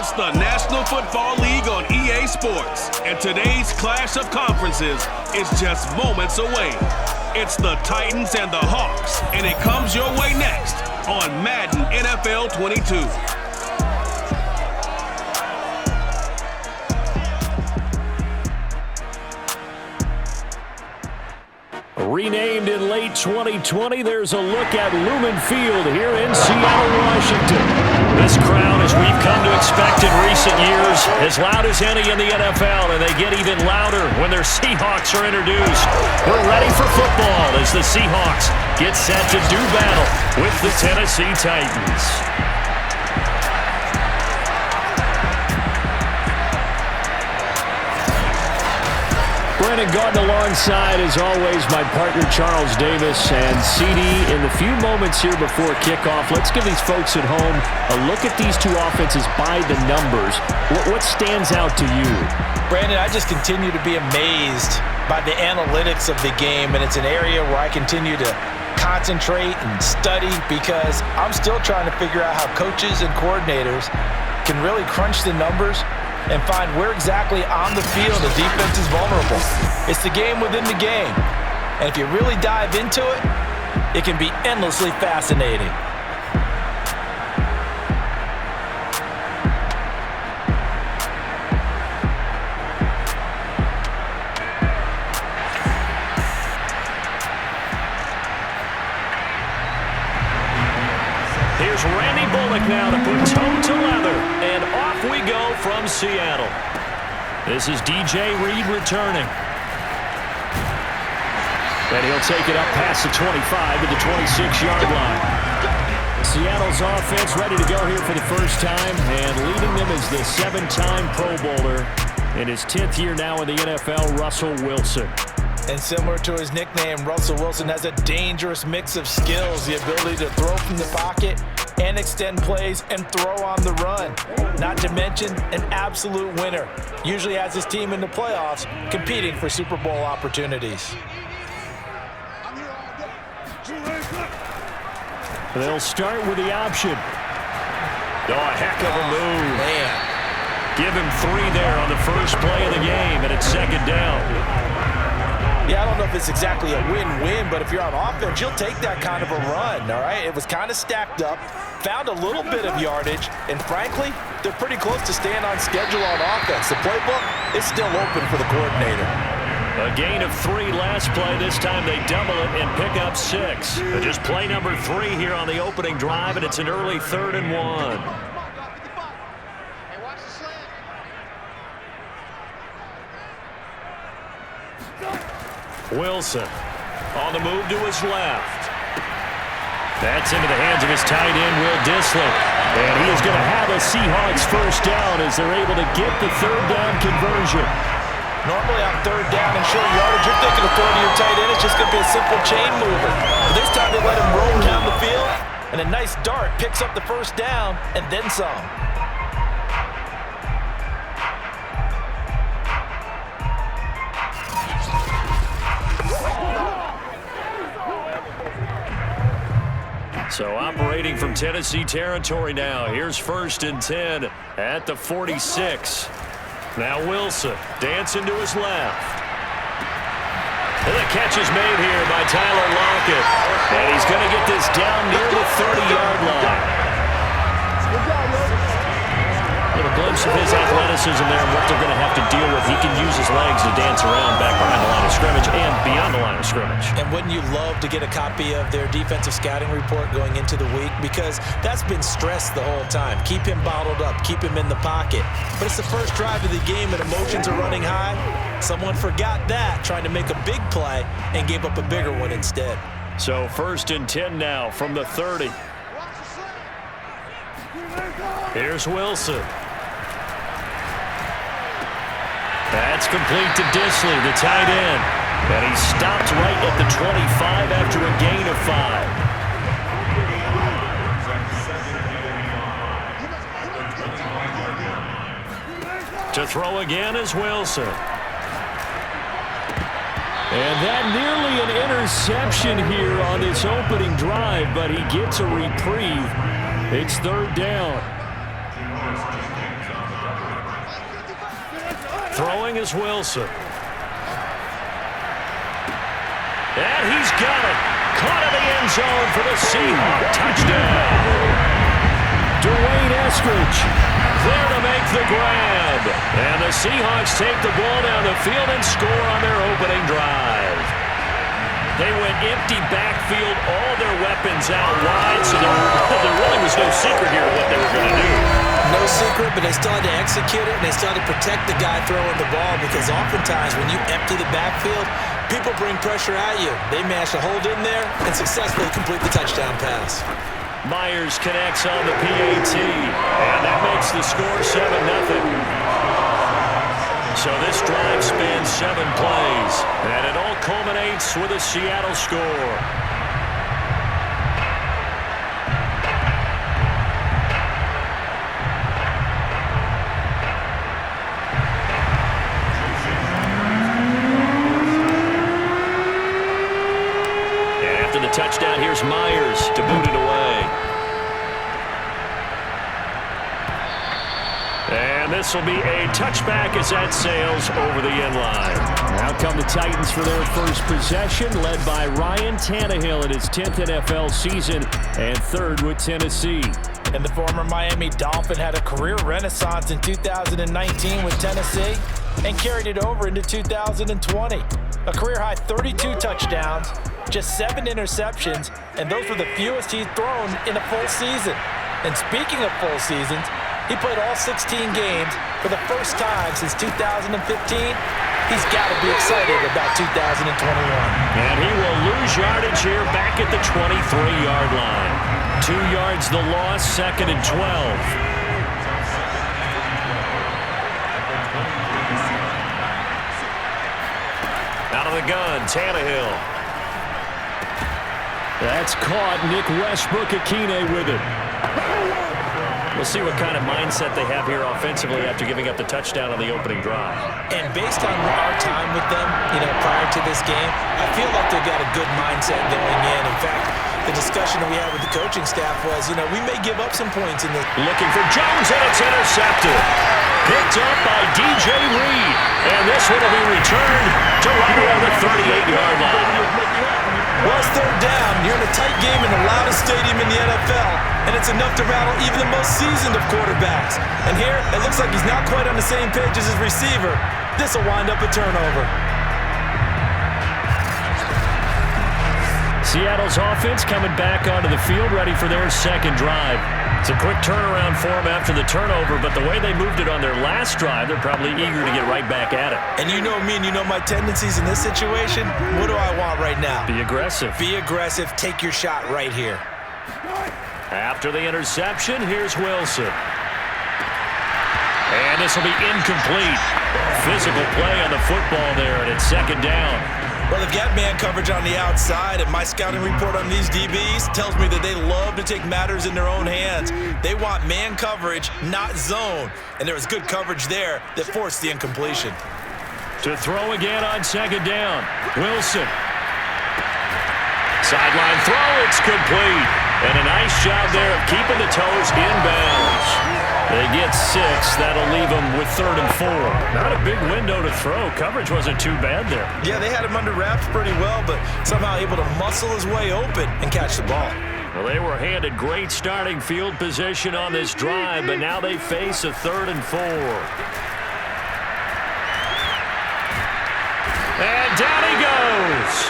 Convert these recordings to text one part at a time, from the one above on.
It's the National Football League on EA Sports, and today's clash of conferences is just moments away. It's the Titans and the Hawks, and it comes your way next on Madden NFL 22. Renamed in late 2020, there's a look at Lumen Field here in Seattle, Washington. This crowd, as we've come to expect in recent years, as loud as any in the NFL, and they get even louder when their Seahawks are introduced. We're ready for football as the Seahawks get set to do battle with the Tennessee Titans. Brandon Gordon alongside, as always, my partner Charles Davis. And CD, in the few moments here before kickoff, let's give these folks at home a look at these two offenses by the numbers. What stands out to you? Brandon, I just continue to be amazed by the analytics of the game, and it's an area where I continue to concentrate and study because I'm still trying to figure out how coaches and coordinators can really crunch the numbers and find where exactly on the field the defense is vulnerable. It's the game within the game. And if you really dive into it, it can be endlessly fascinating. Here's Randy Bullock now to put toe to leather, and off we go from Seattle. This is DJ Reed returning. And he'll take it up past the 25 to the 26-yard line. Seattle's offense ready to go here for the first time, and leading them is the 7-time Pro Bowler in his 10th year now in the NFL, Russell Wilson. And similar to his nickname, Russell Wilson has a dangerous mix of skills, the ability to throw from the pocket and extend plays and throw on the run. Not to mention an absolute winner. Usually has his team in the playoffs competing for Super Bowl opportunities. They'll start with the option. Oh, a heck of a move. Man. Give him 3 there on the first play of the game, and it's second down. Yeah, I don't know if it's exactly a win-win, but if you're on offense, you'll take that kind of a run, all right? It was kind of stacked up, found a little bit of yardage, and frankly, they're pretty close to staying on schedule on offense. The playbook is still open for the coordinator. A gain of 3 last play. This time they double it and pick up 6. But just play number 3 here on the opening drive, and it's an early 3rd and 1. Wilson on the move to his left. That's into the hands of his tight end, Will Dissler. And he is going to have a Seahawks first down as they're able to get the 3rd down conversion. Normally on 3rd down and short yardage, you're thinking of throwing to your tight end. It's just going to be a simple chain mover. But this time they let him roll down the field, and a nice dart picks up the first down and then some. So operating from Tennessee territory now. Here's 1st and 10 at the 46. Now Wilson dancing to his left. And the catch is made here by Tyler Lockett. And he's going to get this down near the 30-yard line. A little glimpse of his athleticism there and what they're going to have to deal with. He can use his legs to dance around back behind the line of scrimmage and beyond the line of scrimmage. And wouldn't you love to get a copy of their defensive scouting report going into the week? Because that's been stressed the whole time. Keep him bottled up. Keep him in the pocket. But it's the first drive of the game and emotions are running high. Someone forgot that, trying to make a big play and gave up a bigger one instead. So 1st and 10 now from the 30. Here's Wilson. That's complete to Dissler, the tight end. And he stopped right at the 25 after a gain of 5. To throw again is Wilson. And that nearly an interception here on this opening drive, but he gets a reprieve. It's 3rd down. Throwing is Wilson. And he's got it. Caught in the end zone for the Seahawks touchdown. Dwayne Eskridge there to make the grab. And the Seahawks take the ball down the field and score on their opening drive. They went empty backfield, all their weapons out wide, so there really was no secret here what they were going to do. No secret, but they still had to execute it, and they still had to protect the guy throwing the ball, because oftentimes when you empty the backfield, people bring pressure at you. They managed to hold in there and successfully complete the touchdown pass. Myers connects on the PAT, and that makes the score 7-0. So this drive spans 7 plays, and it all culminates with a Seattle score. And after the touchdown, here's Myers to boot it away. And this will be a touchback as that sails over the end line. Out come the Titans for their first possession, led by Ryan Tannehill in his 10th NFL season and third with Tennessee. And the former Miami Dolphin had a career renaissance in 2019 with Tennessee and carried it over into 2020. A career-high 32 touchdowns, just 7 interceptions, and those were the fewest he's thrown in a full season. And speaking of full seasons, he played all 16 games for the first time since 2015. He's got to be excited about 2021. And he will lose yardage here back at the 23-yard line. 2 yards the loss, 2nd and 12. Out of the gun, Tannehill. That's caught. Nick Westbrook-Akine with it. We'll see what kind of mindset they have here offensively after giving up the touchdown on the opening drive. And based on our time with them, prior to this game, I feel like they've got a good mindset going in. In fact, the discussion that we had with the coaching staff was, we may give up some points in this. Looking for Jones, and it's intercepted. Picked up by DJ Reed. And this one will be returned to right around the 38-yard line. Well, it's third down. You're in a tight game in the loudest stadium in the NFL, and it's enough to rattle even the most seasoned of quarterbacks. And here, it looks like he's not quite on the same page as his receiver. This will wind up a turnover. Seattle's offense coming back onto the field, ready for their second drive. It's a quick turnaround for them after the turnover, but the way they moved it on their last drive, they're probably eager to get right back at it. And you know me, and you know my tendencies in this situation. What do I want right now? Be aggressive. Be aggressive. Take your shot right here. After the interception, here's Wilson. And this will be incomplete. Physical play on the football there, and it's second down. Well, they've got man coverage on the outside, and my scouting report on these DBs tells me that they love to take matters in their own hands. They want man coverage, not zone. And there was good coverage there that forced the incompletion. To throw again on second down, Wilson. Sideline throw, it's complete. And a nice job there of keeping the toes in bounds. They get 6. That'll leave them with 3rd and 4. Not a big window to throw. Coverage wasn't too bad there. Yeah, they had him under wraps pretty well, but somehow able to muscle his way open and catch the ball. Well, they were handed great starting field position on this drive, but now they face a 3rd and 4. And down he goes.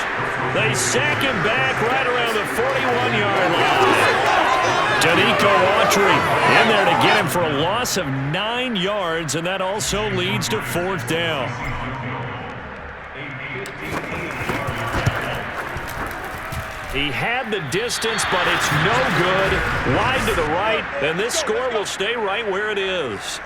They sack him back right around the 41-yard line. Danico Autry in there to get him for a loss of 9 yards, and that also leads to 4th down. He had the distance, but it's no good. Wide to the right, and this score will stay right where it is.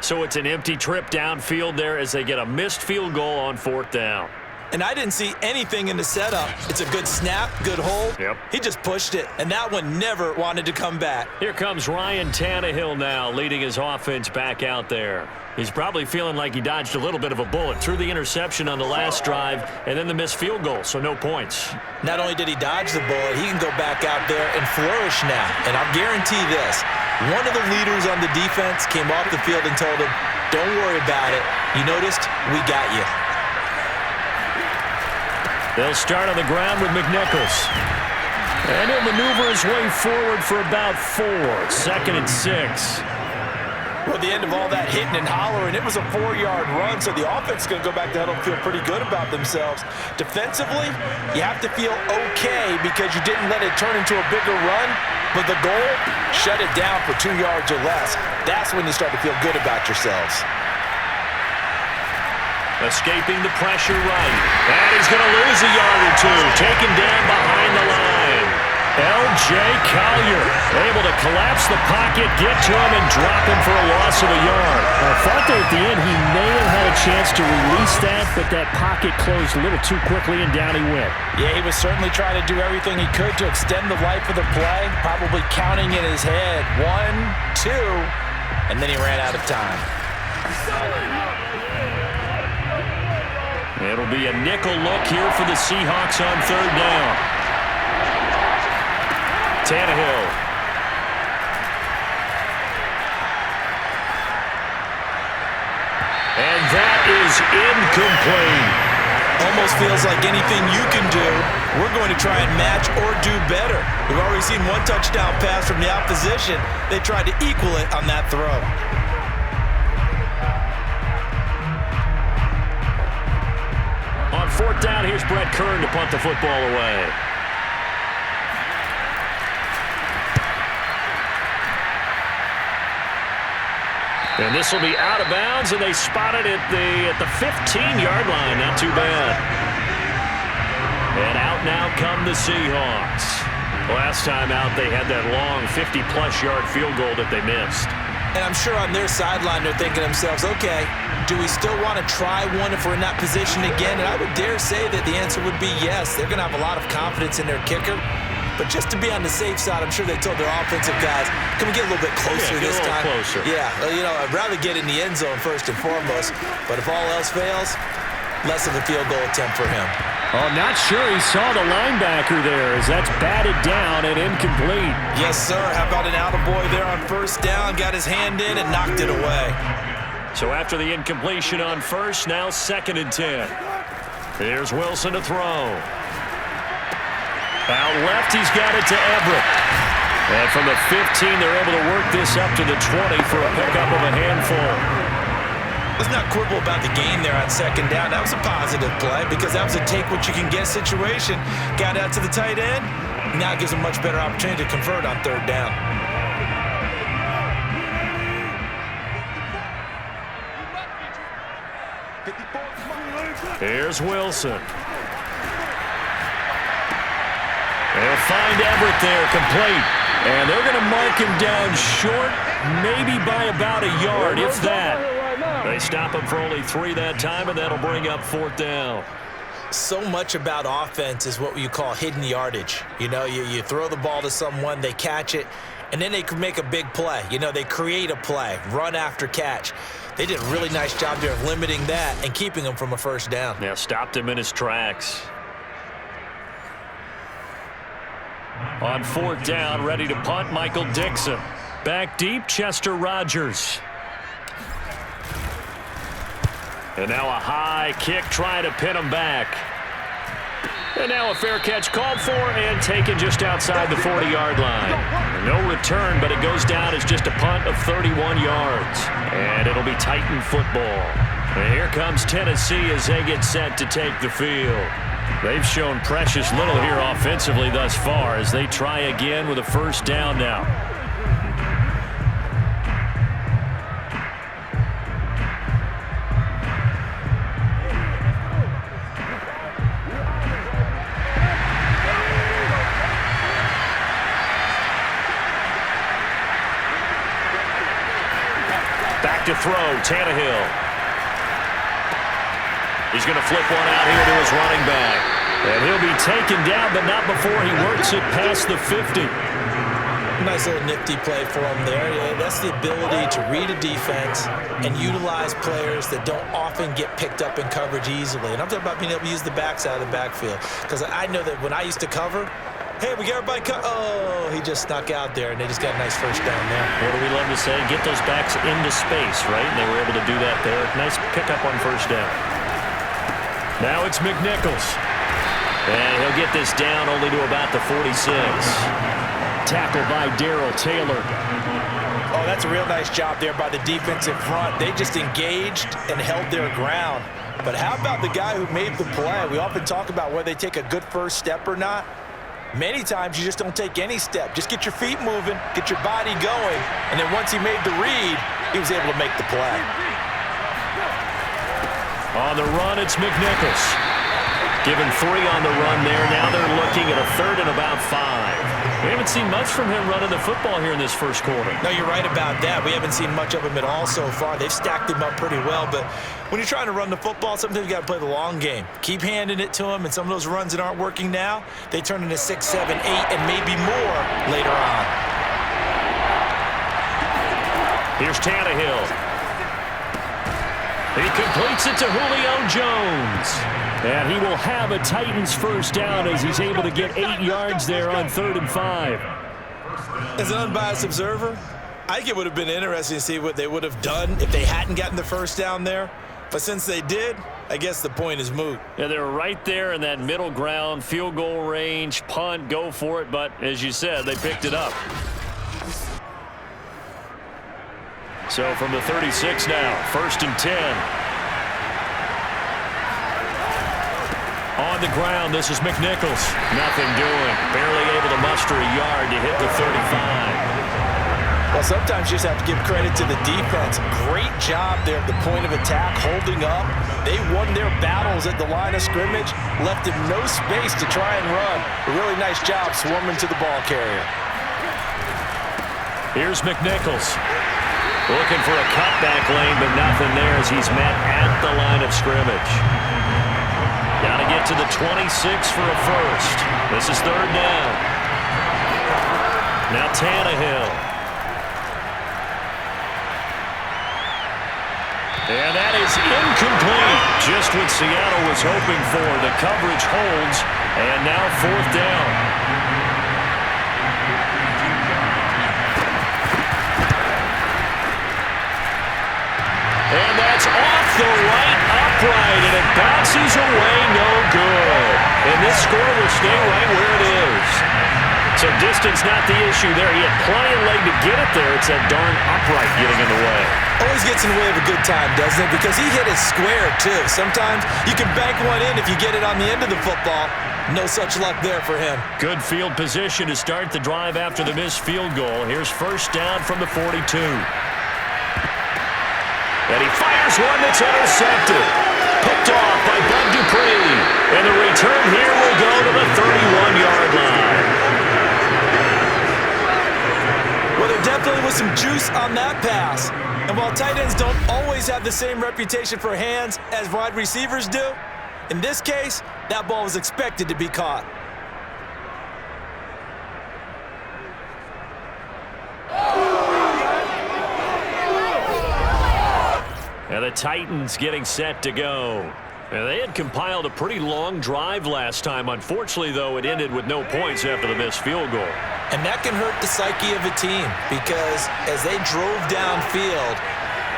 So it's an empty trip downfield there as they get a missed field goal on 4th down. And I didn't see anything in the setup. It's a good snap, good hold. Yep. He just pushed it, and that one never wanted to come back. Here comes Ryan Tannehill now, leading his offense back out there. He's probably feeling like he dodged a little bit of a bullet. Threw the interception on the last drive, and then the missed field goal, so no points. Not only did he dodge the bullet, he can go back out there and flourish now. And I'll guarantee this. One of the leaders on the defense came off the field and told him, Don't worry about it. You noticed? We got you. They'll start on the ground with McNichols. And he'll maneuver his way forward for about 4. 2nd and 6. Well, the end of all that hitting and hollering, it was a 4-yard run, so the offense is going to go back to huddle and feel pretty good about themselves. Defensively, you have to feel okay because you didn't let it turn into a bigger run, but the goal, shut it down for 2 yards or less. That's when you start to feel good about yourselves. Escaping the pressure right. And he's going to lose a yard or 2. Taken down behind the line. L.J. Collier able to collapse the pocket, get to him, and drop him for a loss of a yard. I thought there at the end he may have had a chance to release that, but that pocket closed a little too quickly, and down he went. Yeah, he was certainly trying to do everything he could to extend the life of the play, probably counting in his head 1, 2, and then he ran out of time. It'll be a nickel look here for the Seahawks on 3rd down. Tannehill. And that is incomplete. Almost feels like anything you can do, we're going to try and match or do better. We've already seen 1 touchdown pass from the opposition. They tried to equal it on that throw. On 4th down, here's Brett Kern to punt the football away. And this will be out of bounds, and they spot it at the 15-yard line. Not too bad. And out now come the Seahawks. Last time out, they had that long 50-plus yard field goal that they missed. And I'm sure on their sideline they're thinking to themselves, okay, do we still want to try one if we're in that position again? And I would dare say that the answer would be yes. They're going to have a lot of confidence in their kicker. But just to be on the safe side, I'm sure they told their offensive guys, can we get a little bit closer this time? Closer. Yeah, I'd rather get in the end zone first and foremost. But if all else fails, less of a field goal attempt for him. Oh, not sure he saw the linebacker there as that's batted down and incomplete. Yes, sir. How about an attaboy there on 1st down? Got his hand in and knocked it away. So after the incompletion on 1st, now 2nd and 10. Here's Wilson to throw. Out left, he's got it to Everett. And from the 15, they're able to work this up to the 20 for a pickup of a handful. Let's not quibble about the gain there on 2nd down. That was a positive play because that was a take-what-you-can-get situation. Got out to the tight end. Now it gives a much better opportunity to convert on 3rd down. Here's Wilson. They'll find Everett there, complete. And they're going to mark him down short, maybe by about a yard, if that. They stop him for only 3 that time, and that'll bring up 4th down. So much about offense is what you call hidden yardage. You throw the ball to someone, they catch it, and then they can make a big play. They create a play, run after catch. They did a really nice job there of limiting that and keeping him from a 1st down. Yeah, stopped him in his tracks. On 4th down, ready to punt, Michael Dixon. Back deep, Chester Rogers. And now a high kick trying to pin him back. And now a fair catch called for and taken just outside the 40-yard line. No return, but it goes down as just a punt of 31 yards. And it'll be Titan football. And here comes Tennessee as they get set to take the field. They've shown precious little here offensively thus far as they try again with a 1st down now. Back to throw, Tannehill. He's going to flip one out here to his running back. And he'll be taken down, but not before he works it past the 50. Nice little nifty play for him there. That's the ability to read a defense and utilize players that don't often get picked up in coverage easily. And I'm talking about being able to use the backs out of the backfield. Because I know that when I used to cover, Hey, we got everybody oh, he just snuck out there, and they just got a nice first down there. What do we love to say? Get those backs into space, right? And they were able to do that there. Nice pickup on first down. Now it's McNichols. And he'll get this down only to about the 46. Tackled by Darrell Taylor. Oh, that's a real nice job there by the defensive front. They just engaged and held their ground. But how about the guy who made the play? We often talk about whether they take a good first step or not. Many times you just don't take any step. Just get your feet moving, get your body going, and then once he made the read, he was able to make the play. On the run, it's McNichols. Given 3 on the run there. Now they're looking at a 3rd and about 5. We haven't seen much from him running the football here in this first quarter. No, you're right about that. We haven't seen much of him at all so far. They've stacked him up pretty well, but when you're trying to run the football, sometimes you got to play the long game. Keep handing it to him, and some of those runs that aren't working now, they turn into 6, 7, 8, and maybe more later on. Here's Tannehill. He completes it to Julio Jones. And he will have a Titans first down as he's able to get 8 yards there on 3rd and 5. As an unbiased observer, I think it would have been interesting to see what they would have done if they hadn't gotten the first down there. But since they did, I guess the point is moot. Yeah, they're right there in that middle ground, field goal range, punt, go for it. But as you said, they picked it up. So from the 36 now, 1st and 10. On the ground, this is McNichols. Nothing doing. Barely able to muster a yard to hit the 35. Well, sometimes you just have to give credit to the defense. Great job there at the point of attack, holding up. They won their battles at the line of scrimmage, left him no space to try and run. A really nice job swarming to the ball carrier. Here's McNichols. Looking for a cutback lane, but nothing there as he's met at the line of scrimmage. Got to get to the 26 for a first. This is 3rd down. Now Tannehill. And that is incomplete. Just what Seattle was hoping for. The coverage holds, and now 4th down. And that's off the right upright, and it bounces away, no good. And this score will stay right where it is. So distance not the issue there. He had plenty of leg to get it there. It's that darn upright getting in the way. Always gets in the way of a good time, doesn't it? Because he hit it square, too. Sometimes you can bank one in if you get it on the end of the football. No such luck there for him. Good field position to start the drive after the missed field goal. Here's 1st down from the 42. And he fires one that's intercepted. Picked off by Bud Dupree. And the return here will go to the 31-yard line. Well, there definitely was some juice on that pass. And while tight ends don't always have the same reputation for hands as wide receivers do, in this case, that ball was expected to be caught. And the Titans getting set to go. And they had compiled a pretty long drive last time. Unfortunately, though, it ended with no points after the missed field goal. And that can hurt the psyche of a team because as they drove downfield,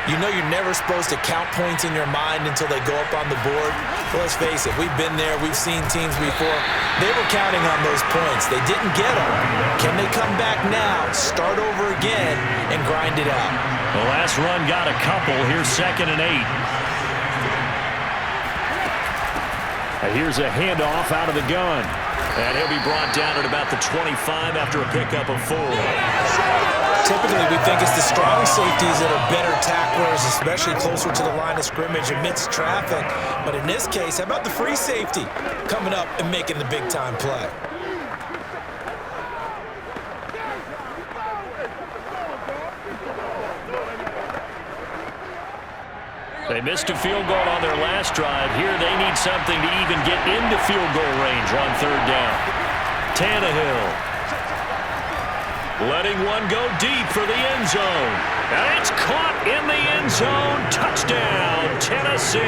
you know you're never supposed to count points in your mind until they go up on the board. But let's face it, we've been there. We've seen teams before. They were counting on those points. They didn't get them. Can they come back now, start over again, and grind it out? The last run got a couple. Here's 2nd and 8. And here's a handoff out of the gun. And he'll be brought down at about the 25 after a pickup of 4. Typically, we think it's the strong safeties that are better tacklers, especially closer to the line of scrimmage amidst traffic. But in this case, how about the free safety coming up and making the big-time play? They missed a field goal on their last drive. Here they need something to even get into field goal range on 3rd down. Tannehill letting one go deep for the end zone. And it's caught in the end zone. Touchdown, Tennessee.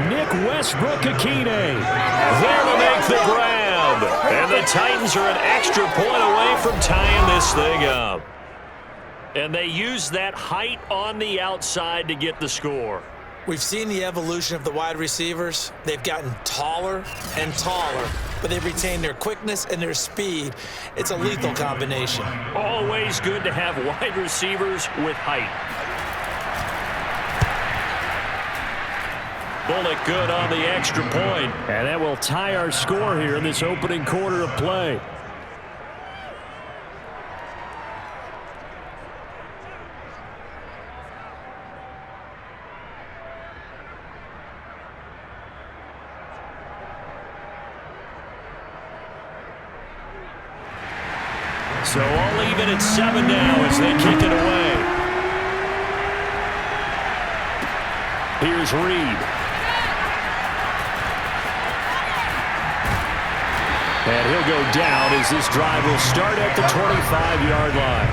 Nick Westbrook-Akine. There to make the grab. And the Titans are an extra point away from tying this thing up. And they use that height on the outside to get the score. We've seen the evolution of the wide receivers. They've gotten taller and taller, but they've retained their quickness and their speed. It's a lethal combination. Always good to have wide receivers with height. Bullock good on the extra point. And that will tie our score here in this opening quarter of play. So all even at 7 now as they kick it away. Here's Reed. And he'll go down as this drive will start at the 25-yard line.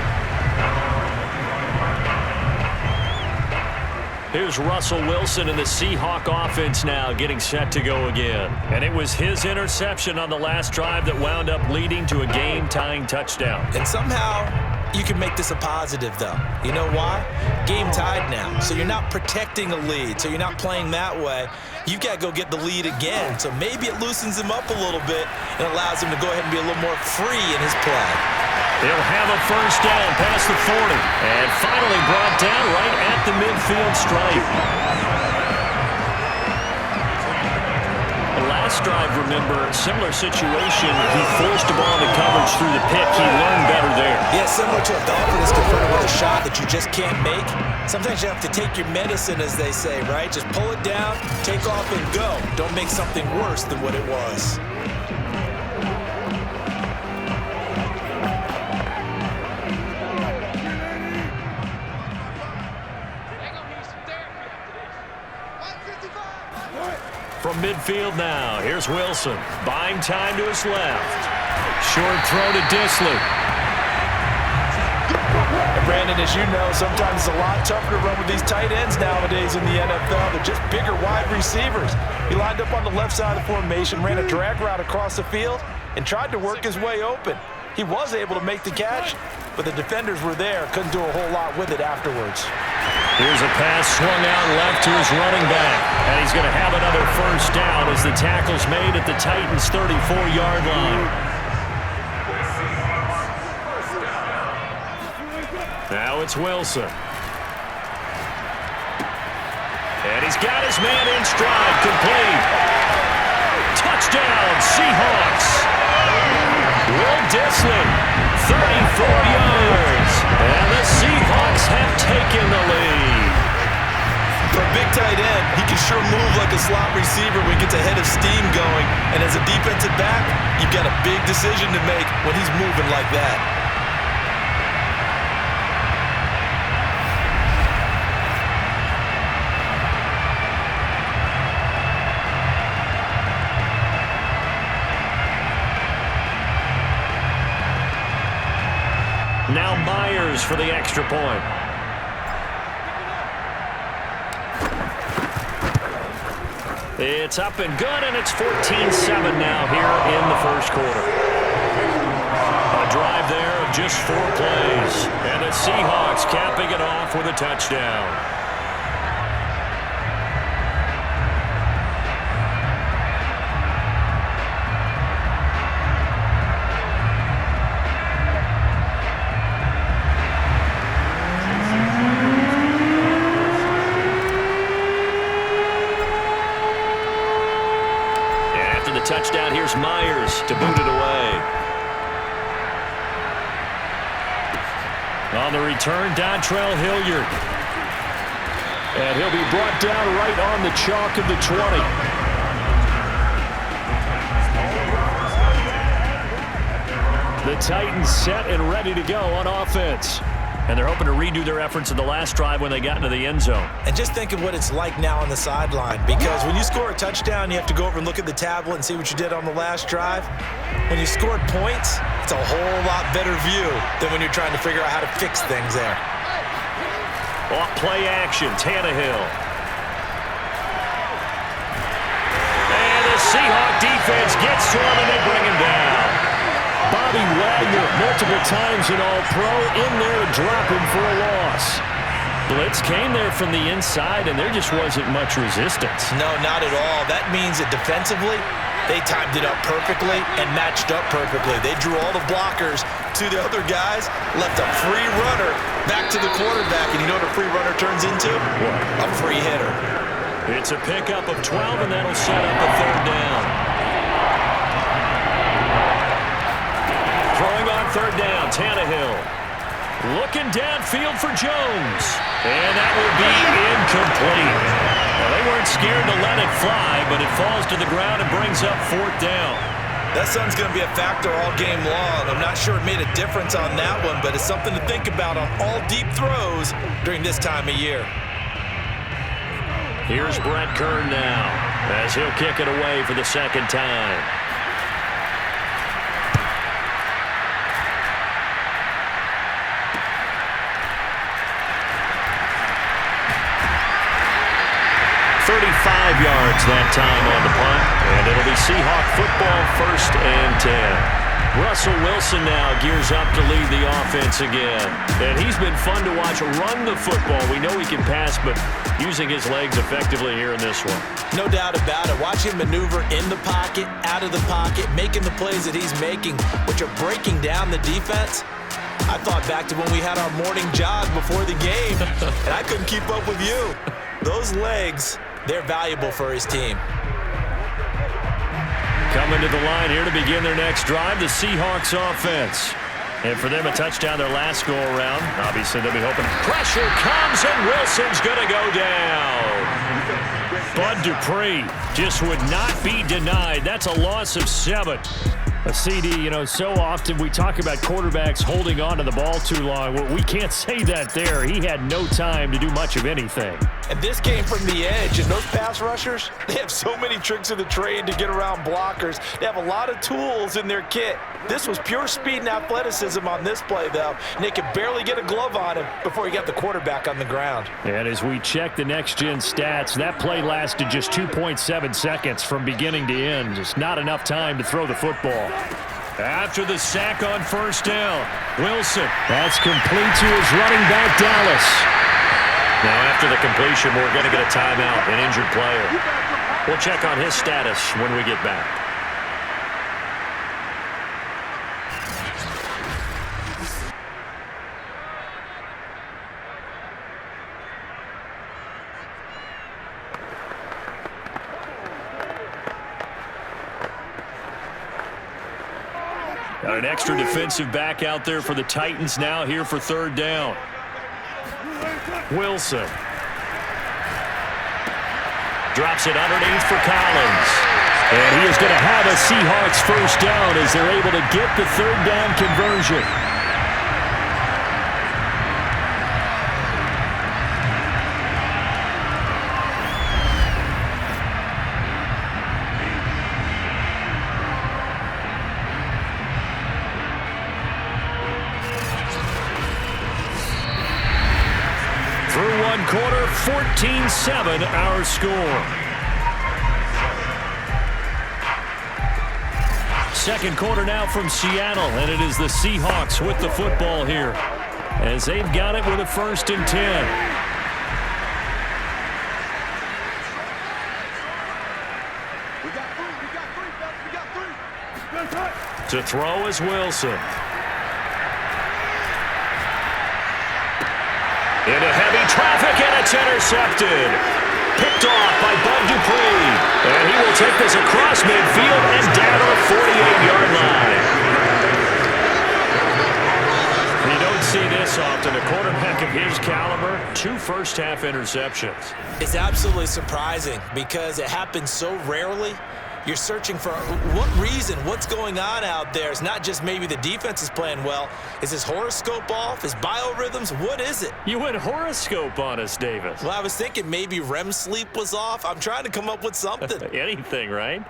Here's Russell Wilson in the Seahawk offense now getting set to go again. And it was his interception on the last drive that wound up leading to a game-tying touchdown. And somehow you can make this a positive, though. You know why? Game tied now. So you're not protecting a lead. So you're not playing that way. You've got to go get the lead again. So maybe it loosens him up a little bit and allows him to go ahead and be a little more free in his play. He'll have a first down past the 40. And finally brought down right at the midfield stripe. The last drive, remember, similar situation. He forced a ball into coverage through the pick. He learned better there. Yeah, similar to a golfer that's confronted with a shot that you just can't make. Sometimes you have to take your medicine, as they say, right? Just pull it down, take off, and go. Don't make something worse than what it was. From midfield now, here's Wilson. Buying time to his left. Short throw to Disley. And Brandon, as you know, sometimes it's a lot tougher to run with these tight ends nowadays in the NFL. They're just bigger wide receivers. He lined up on the left side of the formation, ran a drag route across the field, and tried to work his way open. He was able to make the catch, but the defenders were there. Couldn't do a whole lot with it afterwards. Here's a pass swung out left to his running back. And he's going to have another first down as the tackle's made at the Titans' 34-yard line. Now it's Wilson. And he's got his man in stride, complete. Touchdown, Seahawks. Will Disley, 34 yards. And the Seahawks have taken the lead. For a big tight end, he can sure move like a slot receiver when he gets a head of steam going. And as a defensive back, you've got a big decision to make when he's moving like that. Now Myers for the extra point. It's up and good, and it's 14-7 now here in the first quarter. A drive there of just 4 plays, and the Seahawks capping it off with a touchdown. Touchdown, here's Myers to boot it away. On the return, Dontrell Hilliard. And he'll be brought down right on the chalk of the 20. The Titans set and ready to go on offense. And they're hoping to redo their efforts in the last drive when they got into the end zone. And just think of what it's like now on the sideline, because when you score a touchdown, you have to go over and look at the tablet and see what you did on the last drive. When you scored points, it's a whole lot better view than when you're trying to figure out how to fix things there. Off play action, Tannehill. And the Seahawk defense gets to him and they bring him down. multiple times an All-Pro, in there to drop him for a loss. Blitz came there from the inside, and there just wasn't much resistance. No, not at all. That means that defensively, they timed it up perfectly and matched up perfectly. They drew all the blockers to the other guys, left a free runner back to the quarterback, and you know what a free runner turns into? What? A free hitter. It's a pickup of 12, and that'll set up a third down. Throwing on third down, Tannehill. Looking downfield for Jones. And that will be incomplete. Well, they weren't scared to let it fly, but it falls to the ground and brings up fourth down. That sun's going to be a factor all game long. I'm not sure it made a difference on that one, but it's something to think about on all deep throws during this time of year. Here's Brett Kern now, as he'll kick it away for the second time. Yards that time on the punt, and it'll be Seahawk football, 1st and 10. Russell Wilson now gears up to lead the offense again, and he's been fun to watch run the football. We know he can pass, but using his legs effectively here in this one. No doubt about it. Watch him maneuver in the pocket, out of the pocket, making the plays that he's making, which are breaking down the defense. I thought back to when we had our morning jog before the game, and I couldn't keep up with you. Those legs, they're valuable for his team. Coming to the line here to begin their next drive, the Seahawks offense. And for them, a touchdown their last go-around. Obviously, they'll be hoping. Pressure comes, and Wilson's going to go down. Bud Dupree just would not be denied. That's a loss of 7. A CD, you know, so often we talk about quarterbacks holding on to the ball too long. Well, we can't say that there. He had no time to do much of anything. And this came from the edge, and those pass rushers, they have so many tricks of the trade to get around blockers. They have a lot of tools in their kit. This was pure speed and athleticism on this play, though. And they could barely get a glove on him before he got the quarterback on the ground. And as we check the next-gen stats, that play lasted just 2.7 seconds from beginning to end. Just not enough time to throw the football. After the sack on first down, Wilson. That's complete to his running back, Dallas. Now after the completion, we're going to get a timeout, an injured player. We'll check on his status when we get back. Got an extra defensive back out there for the Titans now here for third down. Wilson. Drops it underneath for Collins. And he is going to have a Seahawks first down as they're able to get the third down conversion. Through one quarter, 14-7 our score. Second quarter now from Seattle, and it is the Seahawks with the football here as they've got it with a 1st and 10. To throw is Wilson. Into heavy traffic, and it's intercepted. Picked off by Bud Dupree. And he will take this across midfield and down to the 48-yard line. You don't see this often. A quarterback of his caliber, 2 first-half interceptions. It's absolutely surprising because it happens so rarely. You're searching for what reason, what's going on out there. It's not just maybe the defense is playing well. Is his horoscope off? His biorhythms? What is it? You went horoscope on us, Davis. Well, I was thinking maybe REM sleep was off. I'm trying to come up with something. Anything, right?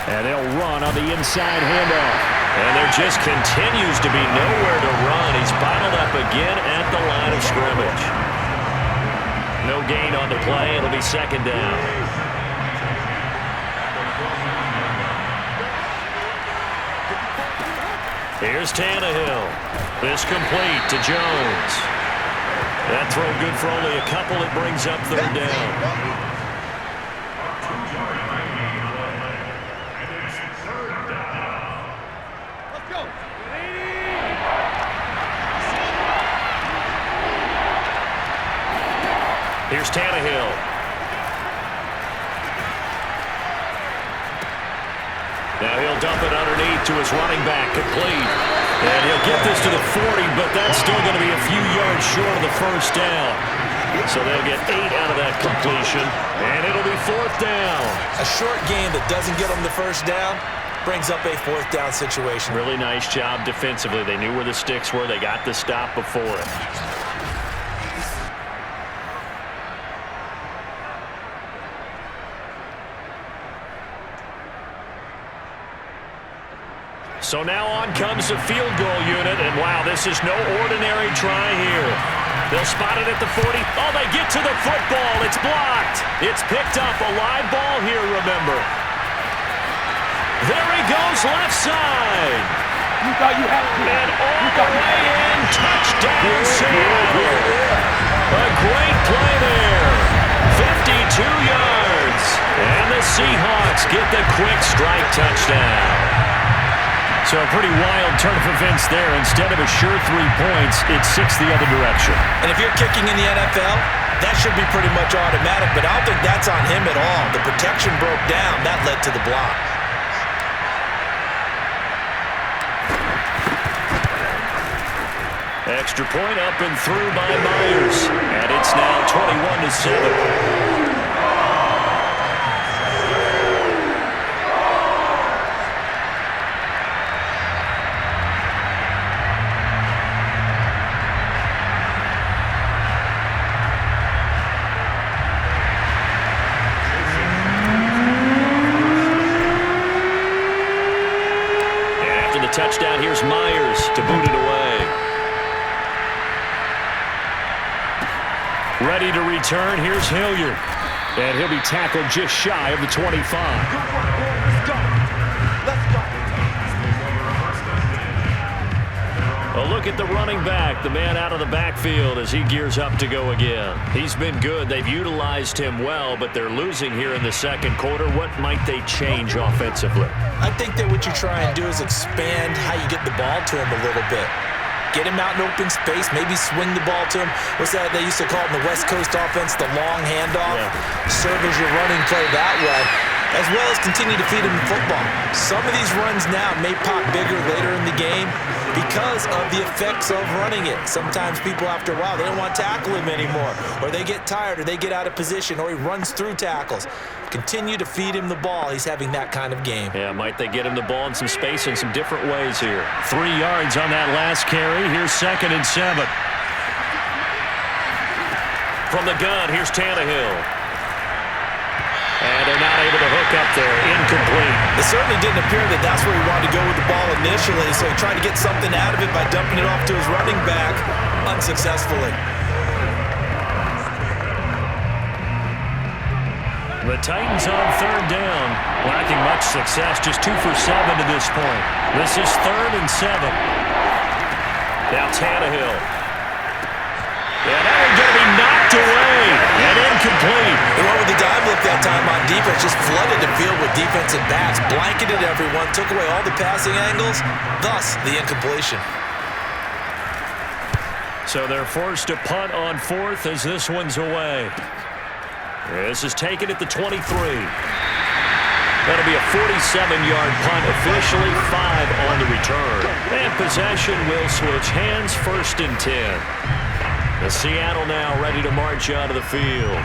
And they'll run on the inside handoff. And there just continues to be nowhere to run. He's bottled up again at the line of scrimmage. No gain on the play. It'll be second down. Here's Tannehill. This complete to Jones. That throw good for only a couple. It brings up third down. Here's Tannehill. Now he'll dump it underneath to his running back, complete. And he'll get this to the 40, but that's still going to be a few yards short of the first down. So they'll get 8 out of that completion, and it'll be fourth down. A short game that doesn't get them the first down brings up a fourth down situation. Really nice job defensively. They knew where the sticks were. They got the stop before it. So now on comes the field goal unit, and wow, this is no ordinary try here. They'll spot it at the 40. Oh, they get to the football. It's blocked. It's picked up. A live ball here, remember. There he goes, left side. You thought you had to. And all the way in, touchdown Seattle. A great play there. 52 yards. And the Seahawks get the quick strike touchdown. So a pretty wild turn of events there. Instead of a sure 3 points, it's 6 the other direction. And if you're kicking in the NFL, that should be pretty much automatic, but I don't think that's on him at all. The protection broke down. That led to the block. Extra point up and through by Myers. And it's now 21-7. Touchdown, here's Myers to boot it away. Ready to return, here's Hilliard. And he'll be tackled just shy of the 25. Let's go. A look at the running back, the man out of the backfield as he gears up to go again. He's been good. They've utilized him well, but they're losing here in the second quarter. What might they change offensively? I think that what you try and do is expand how you get the ball to him a little bit. Get him out in open space, maybe swing the ball to him. What's that they used to call it in the West Coast offense, the long handoff? Yeah. Serve as your running play that way, as well as continue to feed him the football. Some of these runs now may pop bigger later in the game because of the effects of running it. Sometimes people, after a while, they don't want to tackle him anymore, or they get tired, or they get out of position, or he runs through tackles. Continue to feed him the ball. He's having that kind of game. Yeah, might they get him the ball in some space in some different ways here. 3 yards on that last carry. Here's 2nd and 7. From the gun, here's Tannehill. And they're not able to hook up there. Incomplete. It certainly didn't appear that that's where he wanted to go with the ball initially, so he tried to get something out of it by dumping it off to his running back unsuccessfully. The Titans on third down, lacking much success, just 2 for 7 to this point. This is 3rd and 7. Now Tannehill. And that one's going to be knocked away and incomplete. They went with the dime look that time on defense, just flooded the field with defensive backs, blanketed everyone, took away all the passing angles, thus the incompletion. So they're forced to punt on 4th as this one's away. This is taken at the 23. That'll be a 47-yard punt, officially 5 on the return. And possession will switch hands, 1st and 10. The Seattle now ready to march onto the field.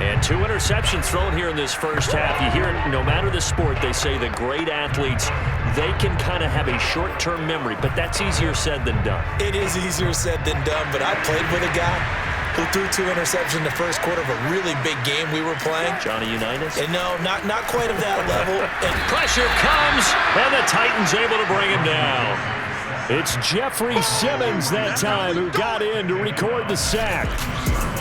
And 2 interceptions thrown here in this first half. You hear it, no matter the sport, they say the great athletes, they can kind of have a short-term memory, but that's easier said than done. It is easier said than done, but I played with a guy who threw 2 interceptions in the first quarter of a really big game we were playing. Johnny Unitas? And no, not quite of that level. And pressure comes, and the Titans able to bring him down. It's Jeffrey Simmons that time who got in to record the sack.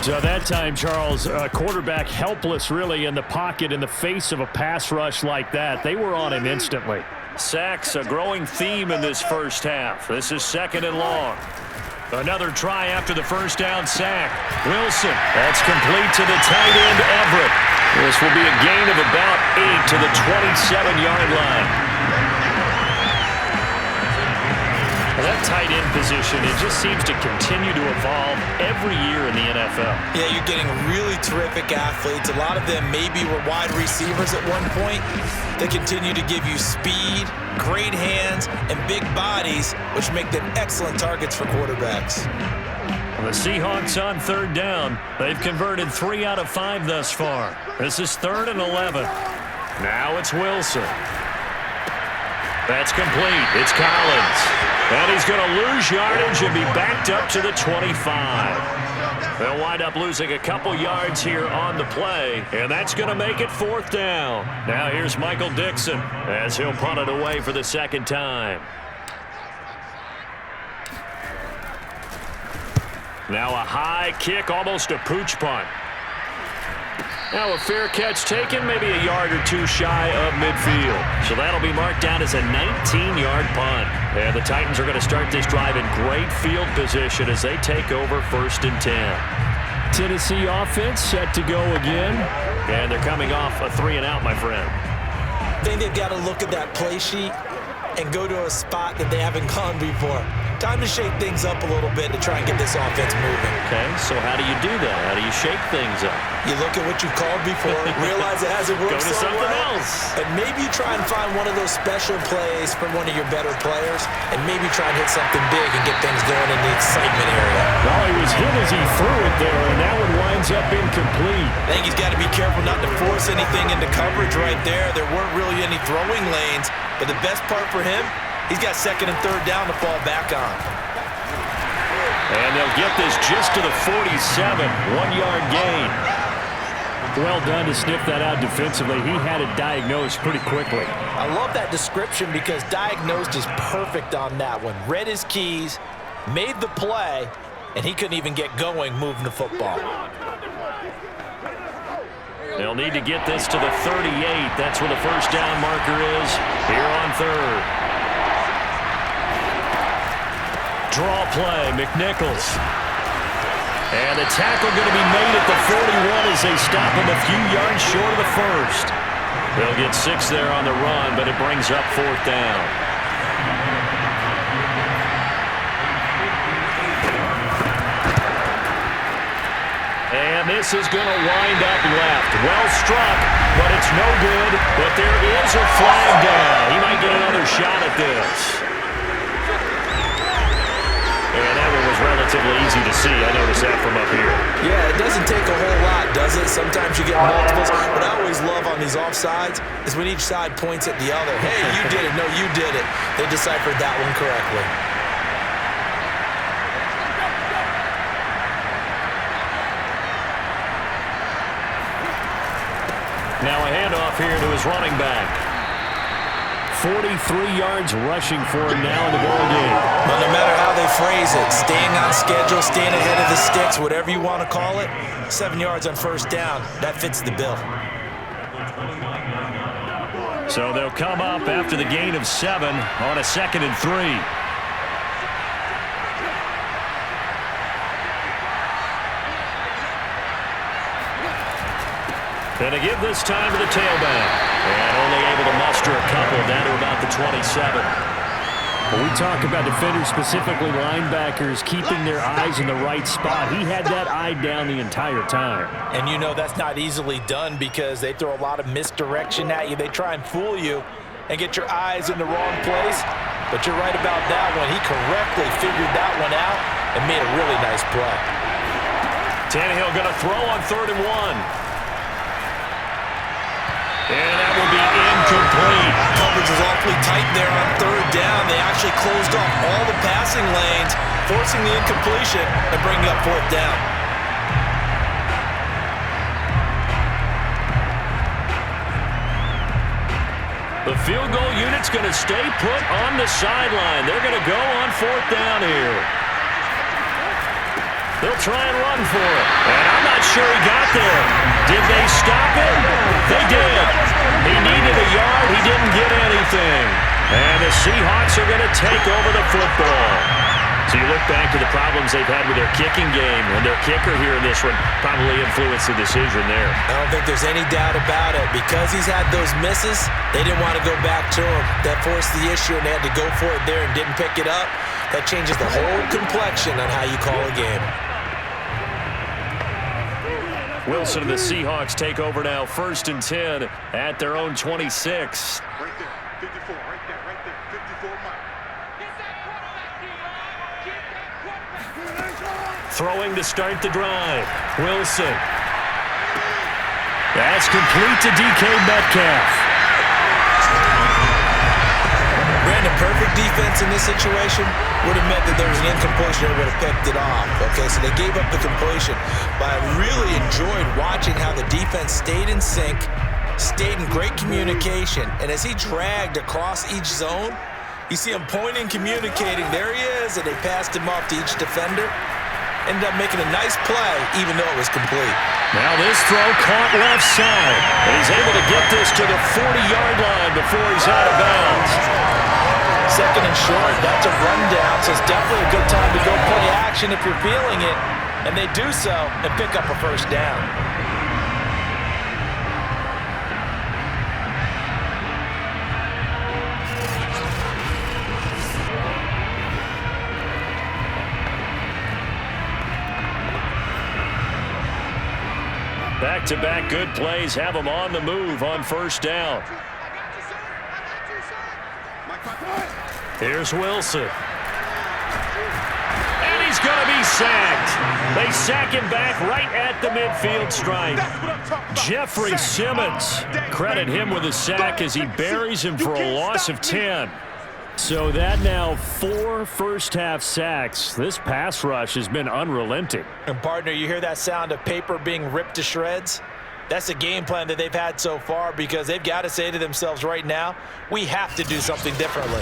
So that time, Charles, quarterback helpless really in the pocket in the face of a pass rush like that. They were on him instantly. Sacks, a growing theme in this first half. This is 2nd and long. Another try after the first down sack. Wilson, that's complete to the tight end, Everett. This will be a gain of about 8 to the 27-yard line. Well, that tight end position, it just seems to continue to evolve every year in the NFL. Yeah, you're getting really terrific athletes. A lot of them maybe were wide receivers at one point. They continue to give you speed, great hands, and big bodies, which make them excellent targets for quarterbacks. The Seahawks on 3rd down. They've converted 3 out of 5 thus far. This is 3rd and 11. Now it's Wilson. That's complete. It's Collins. And he's going to lose yardage and be backed up to the 25. They'll wind up losing a couple yards here on the play, and that's going to make it 4th down. Now here's Michael Dixon as he'll punt it away for the 2nd time. Now a high kick, almost a pooch punt. Now a fair catch taken, maybe a yard or 2 shy of midfield. So that'll be marked down as a 19-yard punt. And the Titans are going to start this drive in great field position as they take over 1st and 10. Tennessee offense set to go again. And they're coming off a 3-and-out, my friend. I think they've got to look at that play sheet and go to a spot that they haven't gone before. Time to shake things up a little bit to try and get this offense moving. Okay, so how do you do that? How do you shake things up? You look at what you've called before, realize it hasn't worked Go to so something well, else. and maybe you try and find one of those special plays from one of your better players, and maybe try and hit something big and get things going in the excitement area. Well, he was hit as he threw it there, and that one winds up incomplete. I think he's got to be careful not to force anything into coverage right there. There weren't really any throwing lanes, but the best part for him, he's got 2nd and 3rd down to fall back on. And they'll get this just to the 47, 1-yard gain. Well done to sniff that out defensively. He had it diagnosed pretty quickly. I love that description because diagnosed is perfect on that one. Read his keys, made the play, and he couldn't even get going moving the football. They'll need to get this to the 38. That's where the first down marker is here on 3rd. Draw play, McNichols. And the tackle going to be made at the 41 as they stop him a few yards short of the first. They'll get 6 there on the run, but it brings up 4th down. And this is going to wind up left. Well struck, but it's no good. But there is a flag down. He might get another shot at this. And that one was relatively easy to see. I noticed that from up here. Yeah, it doesn't take a whole lot, does it? Sometimes you get multiples. What I always love on these offsides is when each side points at the other. Hey, you did it. No, you did it. They deciphered that one correctly. Now a handoff here to his running back. 43 yards rushing for him now in the ball game. But no matter how they phrase it, staying on schedule, staying ahead of the sticks, whatever you want to call it, 7 yards on 1st down, that fits the bill. So they'll come up after the gain of 7 on a 2nd and 3. And to give this time to the tailback. And only able to muster a couple down to about the 27. When we talk about defenders, specifically linebackers, keeping their eyes in the right spot, he had that eye down the entire time. And you know that's not easily done because they throw a lot of misdirection at you. They try and fool you and get your eyes in the wrong place. But you're right about that one. He correctly figured that one out and made a really nice play. Tannehill going to throw on 3rd and 1. And that will be incomplete. Coverage was awfully tight there on 3rd down. They actually closed off all the passing lanes, forcing the incompletion and bringing up 4th down. The field goal unit's going to stay put on the sideline. They're going to go on 4th down here. They'll try and run for it. And I'm not sure he got there. Did they stop him? They did. He needed a yard. He didn't get anything. And the Seahawks are going to take over the football. So you look back to the problems they've had with their kicking game, and their kicker here in this one probably influenced the decision there. I don't think there's any doubt about it. Because he's had those misses, they didn't want to go back to him. That forced the issue, and they had to go for it there and didn't pick it up. That changes the whole complexion on how you call a game. Wilson and the Seahawks take over now, 1st and 10 at their own 26. Right there, 54, right there, 54 Mike. Throwing to start the drive. Wilson. That's complete to DK Metcalf. Brandon, perfect defense in this situation would have meant that there was an incompletion that would have picked it off. Okay, so they gave up the completion. But I really enjoyed watching how the defense stayed in sync, stayed in great communication, and as he dragged across each zone, you see him pointing, communicating. There he is, and they passed him off to each defender. Ended up making a nice play, even though it was complete. Now this throw caught left side. And he's able to get this to the 40-yard line before he's out of bounds. 2nd and short, that's a rundown, so it's definitely a good time to go play action if you're feeling it. And they do so and pick up a 1st down. Back-to-back good plays have them on the move on 1st down. Here's Wilson. And he's going to be sacked. They sack him back right at the midfield stripe. Jeffrey Simmons, credit him with a sack as he buries him for a loss of 10. So that now 4 first-half sacks. This pass rush has been unrelenting. And, partner, you hear that sound of paper being ripped to shreds? That's the game plan that they've had so far because they've got to say to themselves right now, we have to do something differently.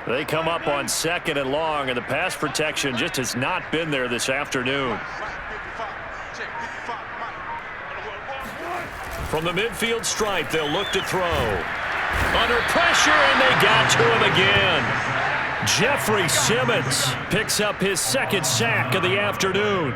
They come up on 2nd and long, and the pass protection just has not been there this afternoon. From the midfield stripe, they'll look to throw. Under pressure, and they got to him again. Jeffrey Simmons picks up his 2nd sack of the afternoon.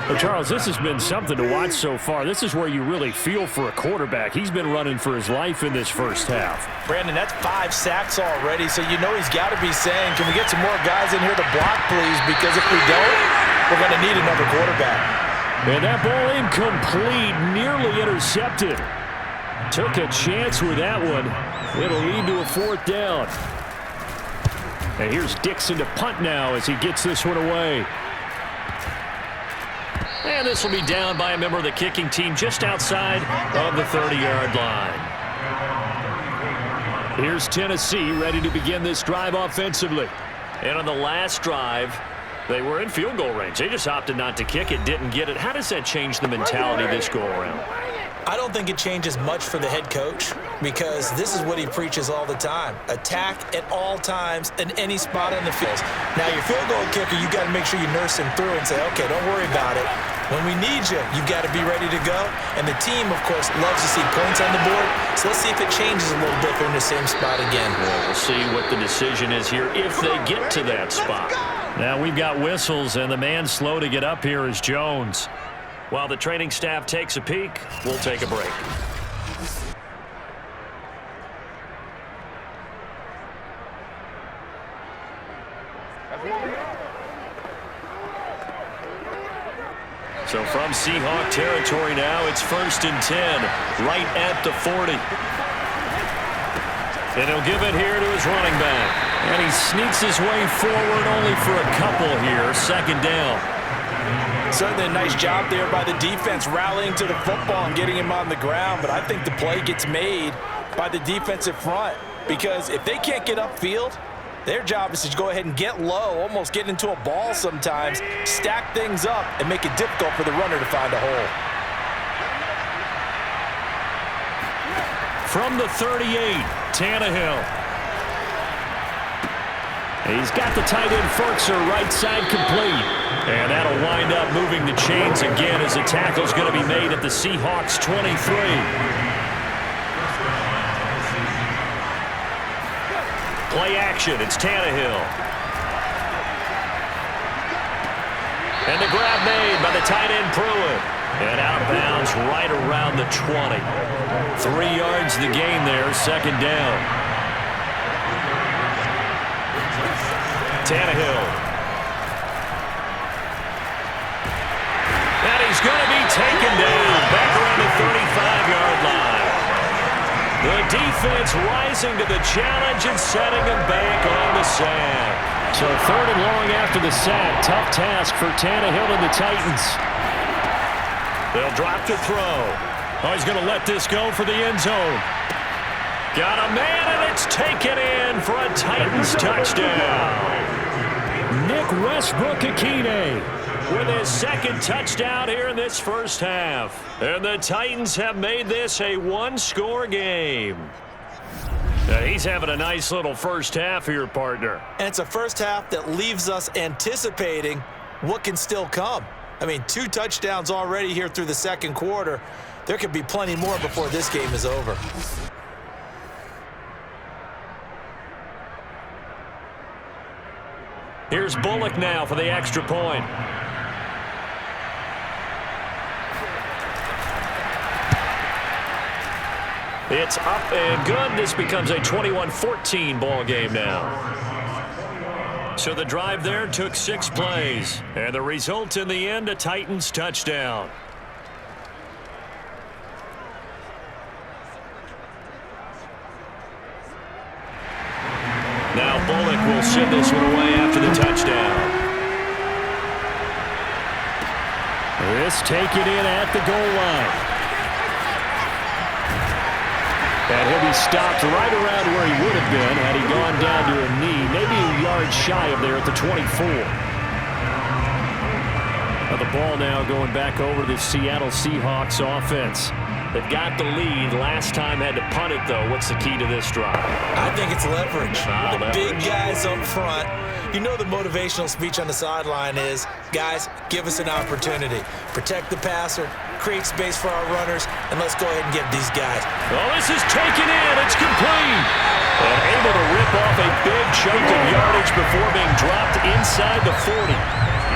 Well, Charles, this has been something to watch so far. This is where you really feel for a quarterback. He's been running for his life in this 1st half. Brandon, that's 5 sacks already, so you know he's got to be saying, can we get some more guys in here to block, please? Because if we don't, we're going to need another quarterback. And that ball incomplete, nearly intercepted. Took a chance with that one. It'll lead to a 4th down. And here's Dixon to punt now as he gets this one away. And this will be down by a member of the kicking team just outside of the 30-yard line. Here's Tennessee ready to begin this drive offensively. And on the last drive, they were in field goal range. They just opted not to kick it, didn't get it. How does that change the mentality this go-around? I don't think it changes much for the head coach because this is what he preaches all the time. Attack at all times in any spot on the field. Now, your field goal kicker, you got to make sure you nurse him through and say, okay, don't worry about it. When we need you, you've got to be ready to go. And the team, of course, loves to see points on the board. So let's see if it changes a little bit if they're in the same spot again. Well, we'll see what the decision is here if they get to that spot. Now we've got whistles, and the man slow to get up here is Jones. While the training staff takes a peek, we'll take a break. So from Seahawk territory now, it's 1st and 10, right at the 40. And he'll give it here to his running back. And he sneaks his way forward only for a couple here, 2nd down. Certainly a nice job there by the defense rallying to the football and getting him on the ground, but I think the play gets made by the defensive front because if they can't get upfield, their job is to go ahead and get low, almost get into a ball sometimes, stack things up, and make it difficult for the runner to find a hole. From the 38, Tannehill. He's got the tight end Ferkser right side complete. And that'll wind up moving the chains again as the tackle's going to be made at the Seahawks 23. Play action, it's Tannehill. And the grab made by the tight end Pruitt. And out of bounds right around the 20. 3 yards the gain there, second down. Tannehill. And he's going to be taken down back around the 35-yard line. The defense rising to the challenge and setting him back on the sack. So 3rd and long after the sack. Tough task for Tannehill and the Titans. They'll drop to throw. Oh, he's going to let this go for the end zone. Got a man, and it's taken in for a Titans touchdown. Nick Westbrook-Akine with his 2nd touchdown here in this first half. And the Titans have made this a 1-score game. Now he's having a nice little first half here, partner. And it's a first half that leaves us anticipating what can still come. I mean, 2 touchdowns already here through the 2nd quarter. There could be plenty more before this game is over. Here's Bullock now for the extra point. It's up and good. This becomes a 21-14 ball game now. So the drive there took 6 plays. And the result in the end, a Titans touchdown. Now Bullock will send this one away after the touchdown. This taken in at the goal line. And he'll be stopped right around where he would have been had he gone down to a knee, maybe a yard shy of there at the 24. Now the ball now going back over to the Seattle Seahawks offense. They've got the lead. Last time had to punt it, though. What's the key to this drive? I think it's leverage. The big guys up front. You know the motivational speech on the sideline is, guys, give us an opportunity. Protect the passer, create space for our runners, and let's go ahead and get these guys. Oh, this is taken in. It's complete. And able to rip off a big chunk of yardage before being dropped inside the 40.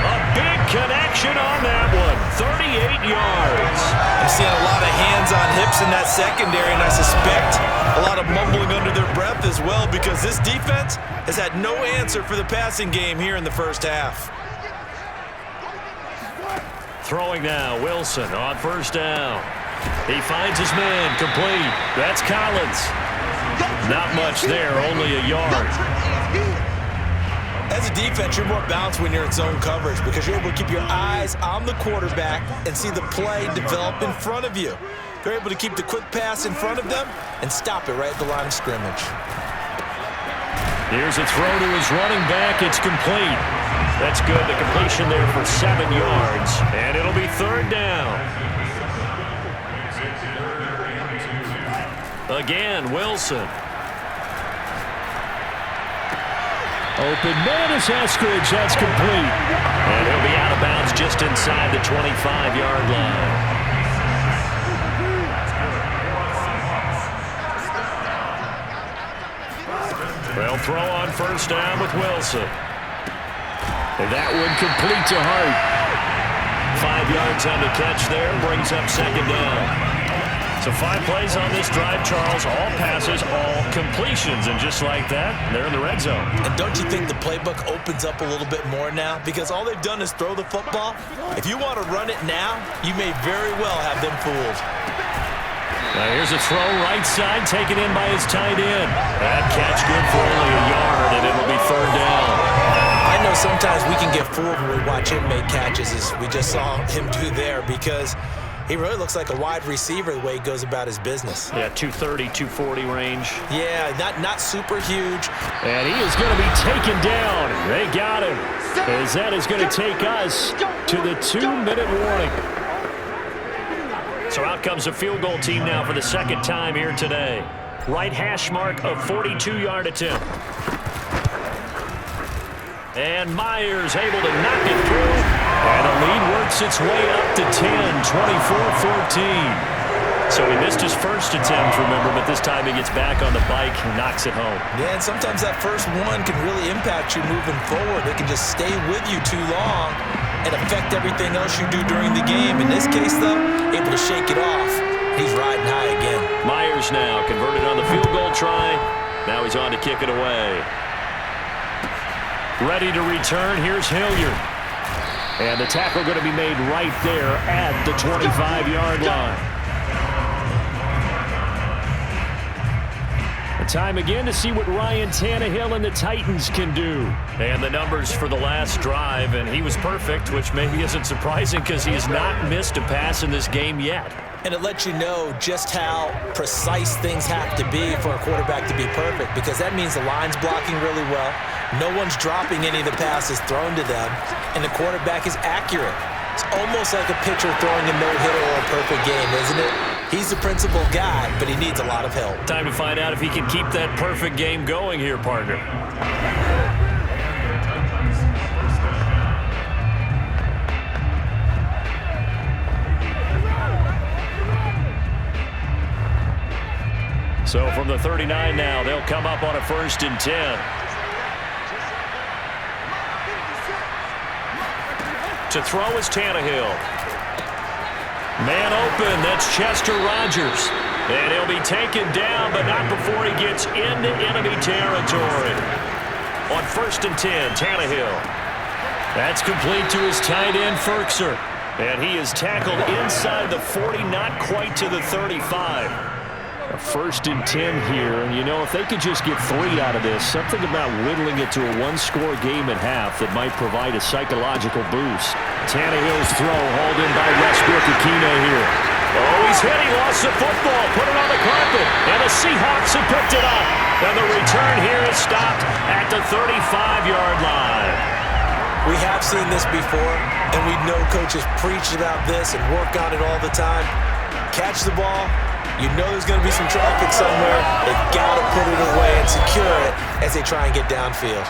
A big connection on that one. 38 yards. I'm seeing a lot of hands on hips in that secondary, and I suspect a lot of mumbling under their breath as well, because this defense has had no answer for the passing game here in the first half. Throwing now, Wilson on first down. He finds his man, complete. That's Collins. Not much there, only a yard. As a defense, you're more balanced when you're in zone coverage because you're able to keep your eyes on the quarterback and see the play develop in front of you. They're able to keep the quick pass in front of them and stop it right at the line of scrimmage. Here's a throw to his running back. It's complete. That's good. The completion there for 7 yards. And it'll be 3rd down. Again, Wilson. Open man is Eskridge. That's complete. And he'll be out of bounds just inside the 25-yard line. Well, throw on first down with Wilson. And that one complete to Hart. 5 yards on the catch there. Brings up 2nd down. So 5 plays on this drive, Charles. All passes, all completions. And just like that, they're in the red zone. And don't you think the playbook opens up a little bit more now? Because all they've done is throw the football. If you want to run it now, you may very well have them fooled. Now here's a throw right side, taken in by his tight end. That catch good for only a yard, and it'll be 3rd down. I know sometimes we can get fooled when we watch him make catches, as we just saw him do there, because he really looks like a wide receiver the way he goes about his business. Yeah, 230, 240 range. Yeah, not super huge. And he is going to be taken down. They got him. As that is going to take us to the 2-minute warning. So out comes a field goal team now for the second time here today. Right hash mark of 42-yard attempt. And Myers able to knock it through. And the lead works its way up to 10, 24-14. So he missed his first attempt, remember, but this time he gets back on the bike and knocks it home. Yeah, and sometimes that first one can really impact you moving forward. It can just stay with you too long and affect everything else you do during the game. In this case, though, able to shake it off. He's riding high again. Myers now converted on the field goal try. Now he's on to kick it away. Ready to return. Here's Hilliard. And the tackle going to be made right there at the 25-yard line. Time again to see what Ryan Tannehill and the Titans can do. And the numbers for the last drive, and he was perfect, which maybe isn't surprising because he has not missed a pass in this game yet. And it lets you know just how precise things have to be for a quarterback to be perfect, because that means the line's blocking really well, no one's dropping any of the passes thrown to them, and the quarterback is accurate. It's almost like a pitcher throwing a no-hitter or a perfect game, isn't it? He's the principal guy, but he needs a lot of help. Time to find out if he can keep that perfect game going here, partner. So from the 39 now, they'll come up on a 1st and 10. To throw is Tannehill. Man open, that's Chester Rogers. And he'll be taken down, but not before he gets into enemy territory. On 1st and 10, Tannehill. That's complete to his tight end, Ferkser. And he is tackled inside the 40, not quite to the 35. A 1st and 10 here, and you know, if they could just get 3 out of this, something about whittling it to a 1-score game at half that might provide a psychological boost. Tannehill's throw hauled in by Westbrook-Akina here. Oh, he's hit. He lost the football. Put it on the carpet. And the Seahawks have picked it up. And the return here is stopped at the 35-yard line. We have seen this before, and we know coaches preach about this and work on it all the time. Catch the ball. You know there's going to be some traffic somewhere. They've got to put it away and secure it as they try and get downfield.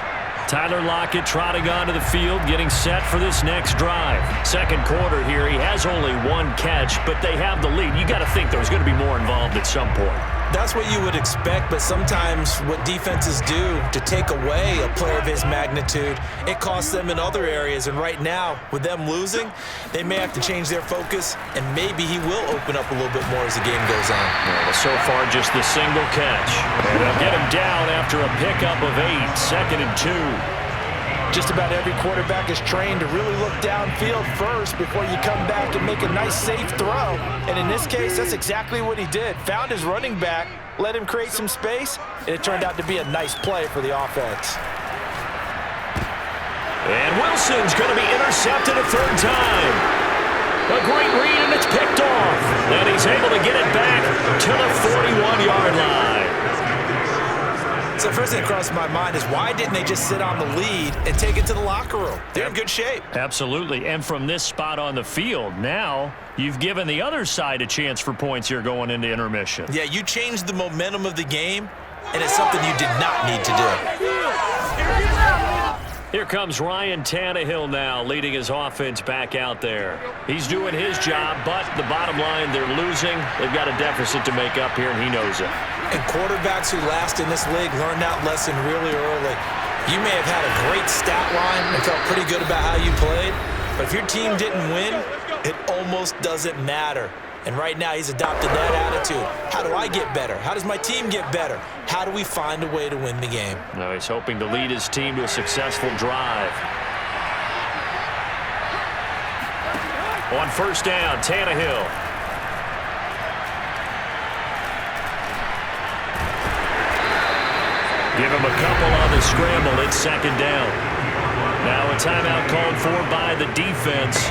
Tyler Lockett trotting onto the field, getting set for this next drive. Second quarter here, he has only 1 catch, but they have the lead. You got to think there's going to be more involved at some point. That's what you would expect, but sometimes what defenses do to take away a player of his magnitude, it costs them in other areas. And right now, with them losing, they may have to change their focus, and maybe he will open up a little bit more as the game goes on. Well, so far, just the single catch. And they'll get him down after a pickup of 8, 2nd and 2. Just about every quarterback is trained to really look downfield first before you come back and make a nice, safe throw. And in this case, that's exactly what he did. Found his running back, let him create some space, and it turned out to be a nice play for the offense. And Wilson's going to be intercepted a 3rd time. A great read, and it's picked off. And he's able to get it back to the 41-yard line. So the first thing that crossed my mind is why didn't they just sit on the lead and take it to the locker room? They're in good shape. Absolutely. And from this spot on the field, now you've given the other side a chance for points here going into intermission. Yeah, you changed the momentum of the game, and it's something you did not need to do. Here comes Ryan Tannehill now, leading his offense back out there. He's doing his job, but the bottom line, they're losing. They've got a deficit to make up here, and he knows it. And quarterbacks who last in this league learn that lesson really early. You may have had a great stat line and felt pretty good about how you played, but if your team didn't win, it almost doesn't matter. And right now, he's adopted that attitude. How do I get better? How does my team get better? How do we find a way to win the game? Now he's hoping to lead his team to a successful drive. On 1st down, Tannehill. Give him a couple on the scramble. It's 2nd down. Now a timeout called for by the defense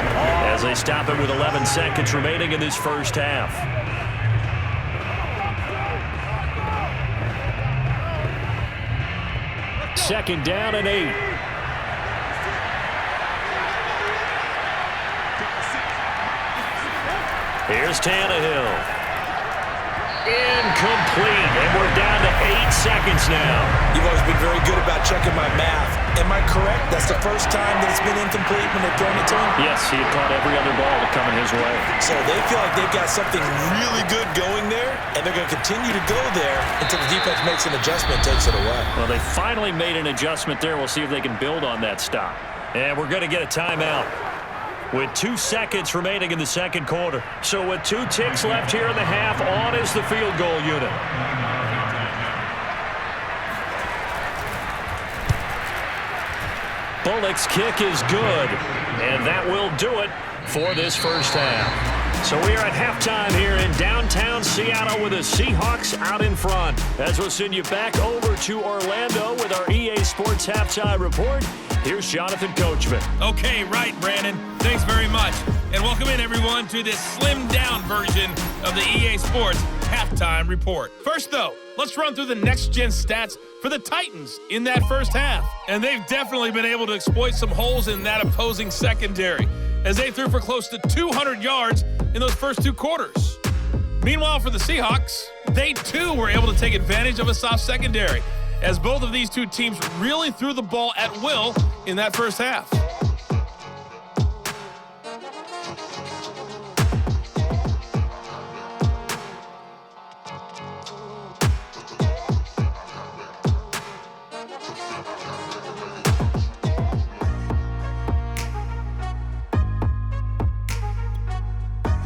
as they stop it with 11 seconds remaining in this first half. Second down and 8. Here's Tannehill. Incomplete, and we're down to 8 seconds now. You've always been very good about checking my math. Am I correct? That's the first time that it's been incomplete when they've thrown it to him? Yes, he had caught every other ball coming his way. So they feel like they've got something really good going there, and they're going to continue to go there until the defense makes an adjustment and takes it away. Well, they finally made an adjustment there. We'll see if they can build on that stop. And we're going to get a timeout with 2 seconds remaining in the second quarter. So with 2 ticks left here in the half, on is the field goal unit. Bullock's kick is good, and that will do it for this first half. So we are at halftime here in downtown Seattle with the Seahawks out in front. As we'll send you back over to Orlando with our EA Sports Halftime Report. Here's Jonathan Coachman. Okay, right, Brandon. Thanks very much. And welcome in, everyone, to this slimmed-down version of the EA Sports Halftime Report. First, though, let's run through the next-gen stats for the Titans in that first half. And they've definitely been able to exploit some holes in that opposing secondary, as they threw for close to 200 yards in those first 2 quarters. Meanwhile, for the Seahawks, they, too, were able to take advantage of a soft secondary, as both of these two teams really threw the ball at will in that first half.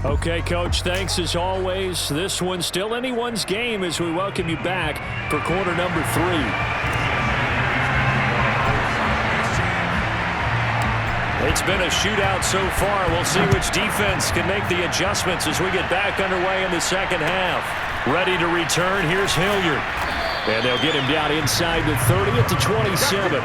Okay, Coach, thanks as always. This one's still anyone's game as we welcome you back for quarter number 3. It's been a shootout so far. We'll see which defense can make the adjustments as we get back underway in the second half. Ready to return, here's Hilliard. And they'll get him down inside the 30 at the 27.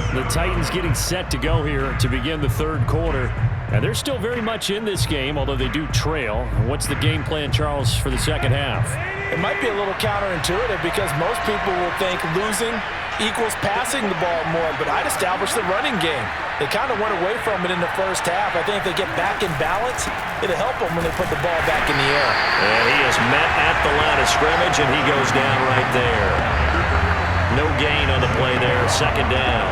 The Titans getting set to go here to begin the third quarter. And they're still very much in this game, although they do trail. What's the game plan, Charles, for the second half? It might be a little counterintuitive because most people will think losing equals passing the ball more, but I'd establish the running game. They kind of went away from it in the first half. I think if they get back in balance, it'll help them when they put the ball back in the air. And he is met at the line of scrimmage, and he goes down right there. No gain on the play there, second down.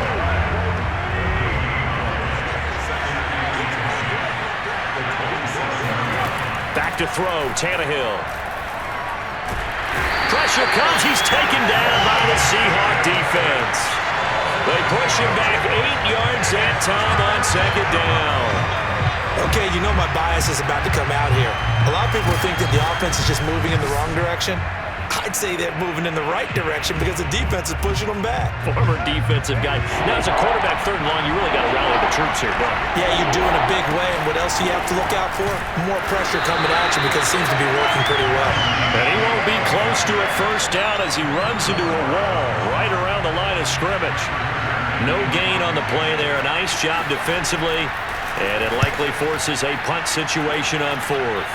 Back to throw, Tannehill. Pressure comes, he's taken down by the Seahawk defense. They push him back 8 yards that time on second down. Okay, you know my bias is about to come out here. A lot of people think that the offense is just moving in the wrong direction. I'd say they're moving in the right direction because the defense is pushing them back. Former defensive guy. Now, as a quarterback, third and long, you really got to rally the troops here, don't you? Yeah, you do in a big way. And what else do you have to look out for? More pressure coming at you because it seems to be working pretty well. And he won't be close to a first down as he runs into a wall right around the line of scrimmage. No gain on the play there. A nice job defensively, and it likely forces a punt situation on fourth.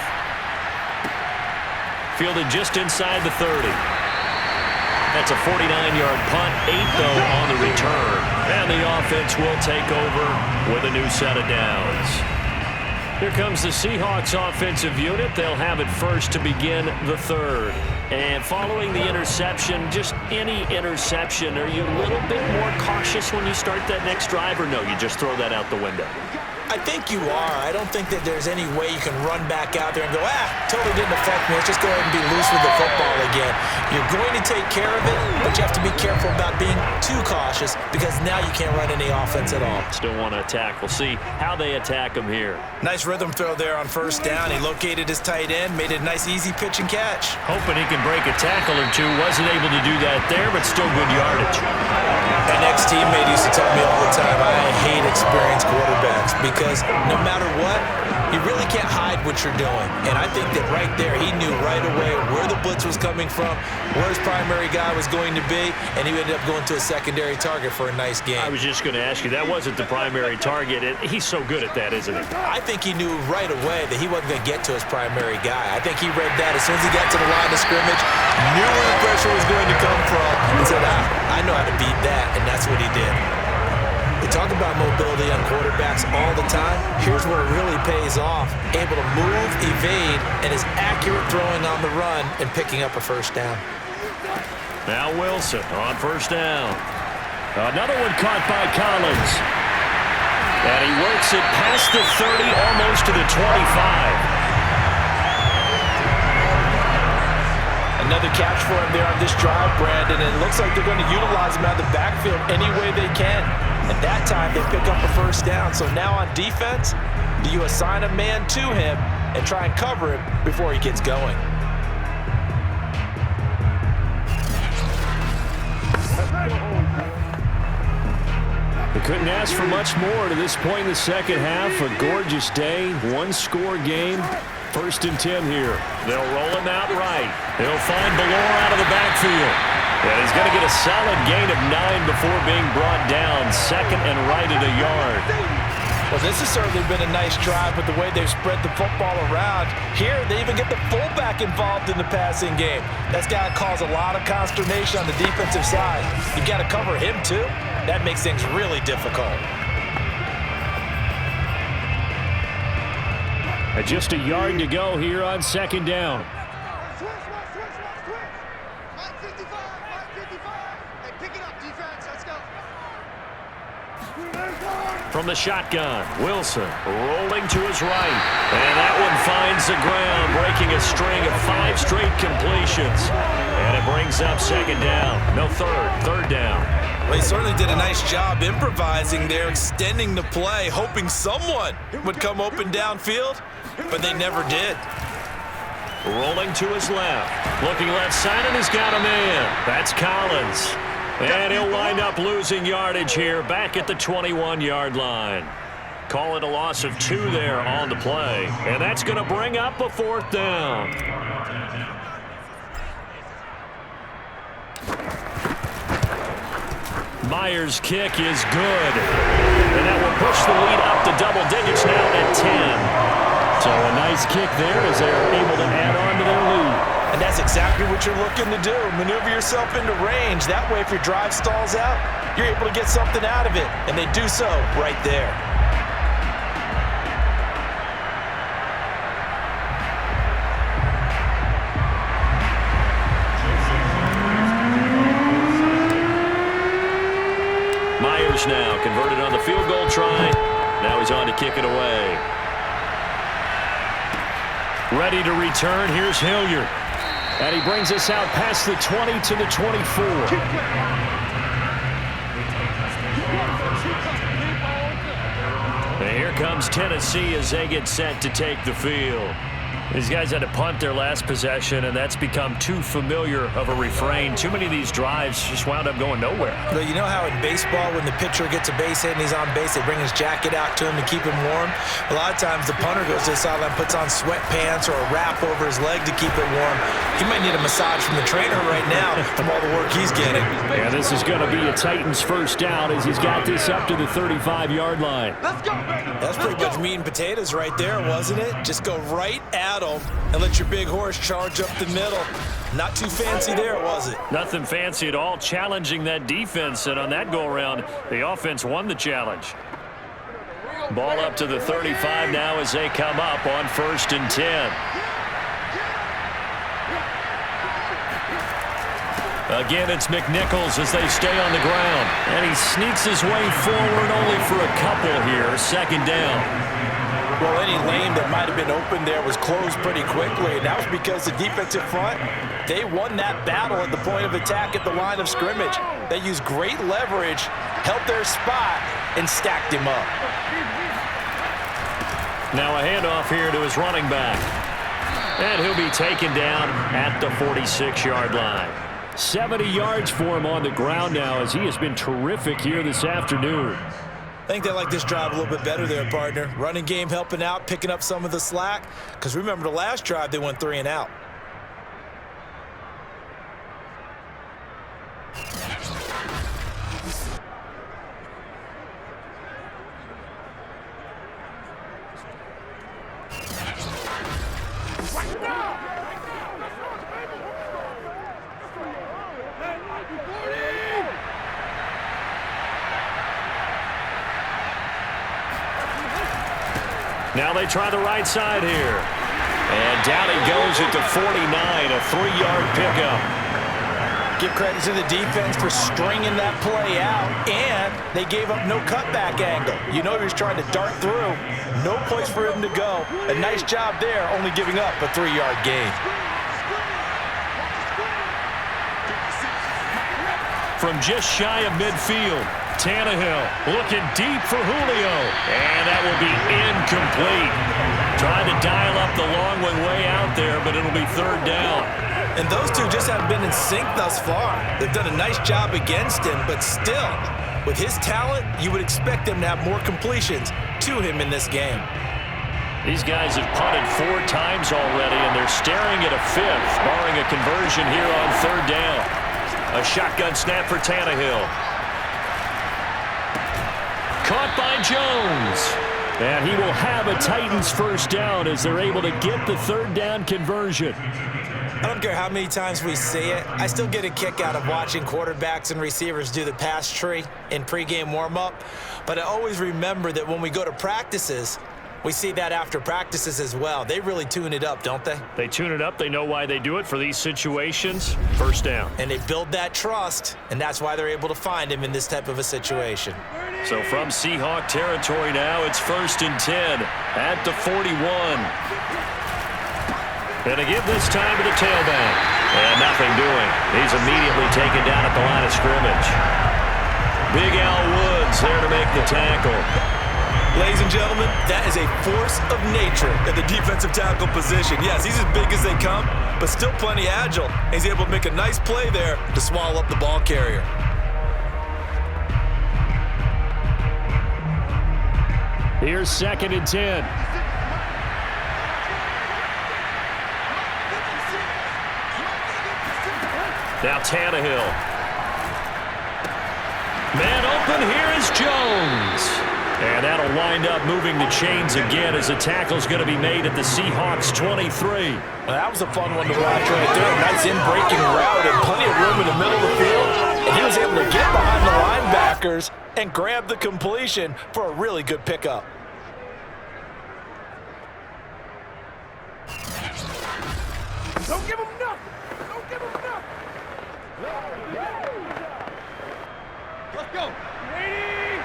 Fielded just inside the 30. That's a 49-yard punt, 8 though on the return. And the offense will take over with a new set of downs. Here comes the Seahawks offensive unit. They'll have it first to begin the third. And following the interception, just any interception, are you a little bit more cautious when you start that next drive, or no, you just throw that out the window? I think you are. I don't think that there's any way you can run back out there and go, totally didn't affect me. Let's just go ahead and be loose with the football again. You're going to take care of it, but you have to be careful about being too cautious because now you can't run any offense at all. Still want to attack. We'll see how they attack him here. Nice rhythm throw there on first down. He located his tight end, made it a nice easy pitch and catch. Hoping he can break a tackle or two. Wasn't able to do that there, but still good yardage. An ex-teammate used to tell me all the time, I hate experienced quarterbacks because no matter what, you really can't hide what you're doing. And I think that right there, he knew right away where the blitz was coming from, where his primary guy was going to be, and he ended up going to a secondary target for a nice game. I was just going to ask you, that wasn't the primary target. He's so good at that, isn't he? I think he knew right away that he wasn't going to get to his primary guy. I think he read that as soon as he got to the line of scrimmage, knew where the pressure was going to come from, and said, I know how to beat that, and that's what he did. The talk about mobility on quarterbacks all the time. Here's where it really pays off. Able to move, evade, and is accurate throwing on the run and picking up a first down. Now Wilson on first down. Another one caught by Collins. And he works it past the 30, almost to the 25. Another catch for him there on this drive, Brandon, and it looks like they're going to utilize him out of the backfield any way they can. And that time, they pick up a first down. So now on defense, do you assign a man to him and try and cover him before he gets going? They couldn't ask for much more to this point in the second half. A gorgeous day, one-score game. 1st and 10 here. They'll roll him out right. He'll find Ballore out of the backfield. And he's going to get a solid gain of 9 before being brought down. 2nd and right at a yard. Well, this has certainly been a nice drive with the way they've spread the football around. Here, they even get the fullback involved in the passing game. That's got to cause a lot of consternation on the defensive side. You got to cover him, too. That makes things really difficult. Just a yard to go here on 2nd down. From the shotgun, Wilson rolling to his right. And that one finds the ground, breaking a string of 5 straight completions. And it brings up 2nd down. No, 3rd down. Well, he certainly did a nice job improvising there, extending the play, hoping someone would come open downfield, but they never did. Rolling to his left. Looking left side, and he's got a man. That's Collins. And he'll wind up losing yardage here back at the 21-yard line. Call it a loss of 2 there on the play. And that's going to bring up a 4th down. Myers' kick is good. And that will push the lead up to double digits now at 10. So a nice kick there as they're able to add on to their lead. And that's exactly what you're looking to do. Maneuver yourself into range. That way, if your drive stalls out, you're able to get something out of it. And they do so right there. Myers now converted on the field goal try. Now he's on to kick it away. Ready to return. Here's Hilliard. And he brings us out past the 20 to the 24. And here comes Tennessee as they get set to take the field. These guys had to punt their last possession, and that's become too familiar of a refrain. Too many of these drives just wound up going nowhere. But you know how in baseball, when the pitcher gets a base hit and he's on base, they bring his jacket out to him to keep him warm? A lot of times the punter goes to the sideline, puts on sweatpants or a wrap over his leg to keep it warm. He might need a massage from the trainer right now from all the work he's getting. Yeah, this is going to be a Titans first down as he's got this up to the 35-yard line. Let's go, baby. That's pretty much meat and potatoes right there, wasn't it? Just go right at them and let your big horse charge up the middle. Not too fancy there, was it? Nothing fancy at all, challenging that defense, and on that go-around, the offense won the challenge. Ball up to the 35 now as they come up on 1st and 10. Again, it's McNichols as they stay on the ground. And he sneaks his way forward only for a couple here. 2nd down. Well, any lane that might have been open there was closed pretty quickly, and that was because the defensive front, they won that battle at the point of attack at the line of scrimmage. They used great leverage, held their spot, and stacked him up. Now a handoff here to his running back. And he'll be taken down at the 46-yard line. 70 yards for him on the ground now as he has been terrific here this afternoon. I think they like this drive a little bit better there, partner. Running game helping out, picking up some of the slack. Because remember the last drive, they went 3 and out. Now they try the right side here. And down he goes at the 49, a 3-yard pickup. Give credit to the defense for stringing that play out, and they gave up no cutback angle. You know he was trying to dart through. No place for him to go. A nice job there, only giving up a 3-yard gain. From just shy of midfield, Tannehill looking deep for Julio. And that will be incomplete. Trying to dial up the long one way out there, but it'll be 3rd down. And those two just haven't been in sync thus far. They've done a nice job against him, but still, with his talent, you would expect him to have more completions to him in this game. These guys have punted 4 times already, and they're staring at a 5th, barring a conversion here on 3rd down. A shotgun snap for Tannehill. Caught by Jones. And he will have a Titans 1st down as they're able to get the 3rd down conversion. I don't care how many times we see it. I still get a kick out of watching quarterbacks and receivers do the pass tree in pregame warm-up. But I always remember that when we go to practices, we see that after practices as well. They really tune it up, don't they? They tune it up. They know why they do it for these situations. 1st down. And they build that trust, and that's why they're able to find him in this type of a situation. So from Seahawk territory now, it's 1st and 10 at the 41. And again this time to the tailback. And nothing doing. He's immediately taken down at the line of scrimmage. Big Al Woods there to make the tackle. Ladies and gentlemen, that is a force of nature at the defensive tackle position. Yes, he's as big as they come, but still plenty agile. He's able to make a nice play there to swallow up the ball carrier. Here's 2nd and 10. Now Tannehill. Man open, here is Jones. And that'll wind up moving the chains again as the tackle's going to be made at the Seahawks 23. Well, that was a fun one to watch right there. Nice in-breaking route and plenty of room in the middle of the field. And he was able to get behind the linebackers and grab the completion for a really good pickup. Don't give him nothing. Don't give him nothing. Let's go. Ready?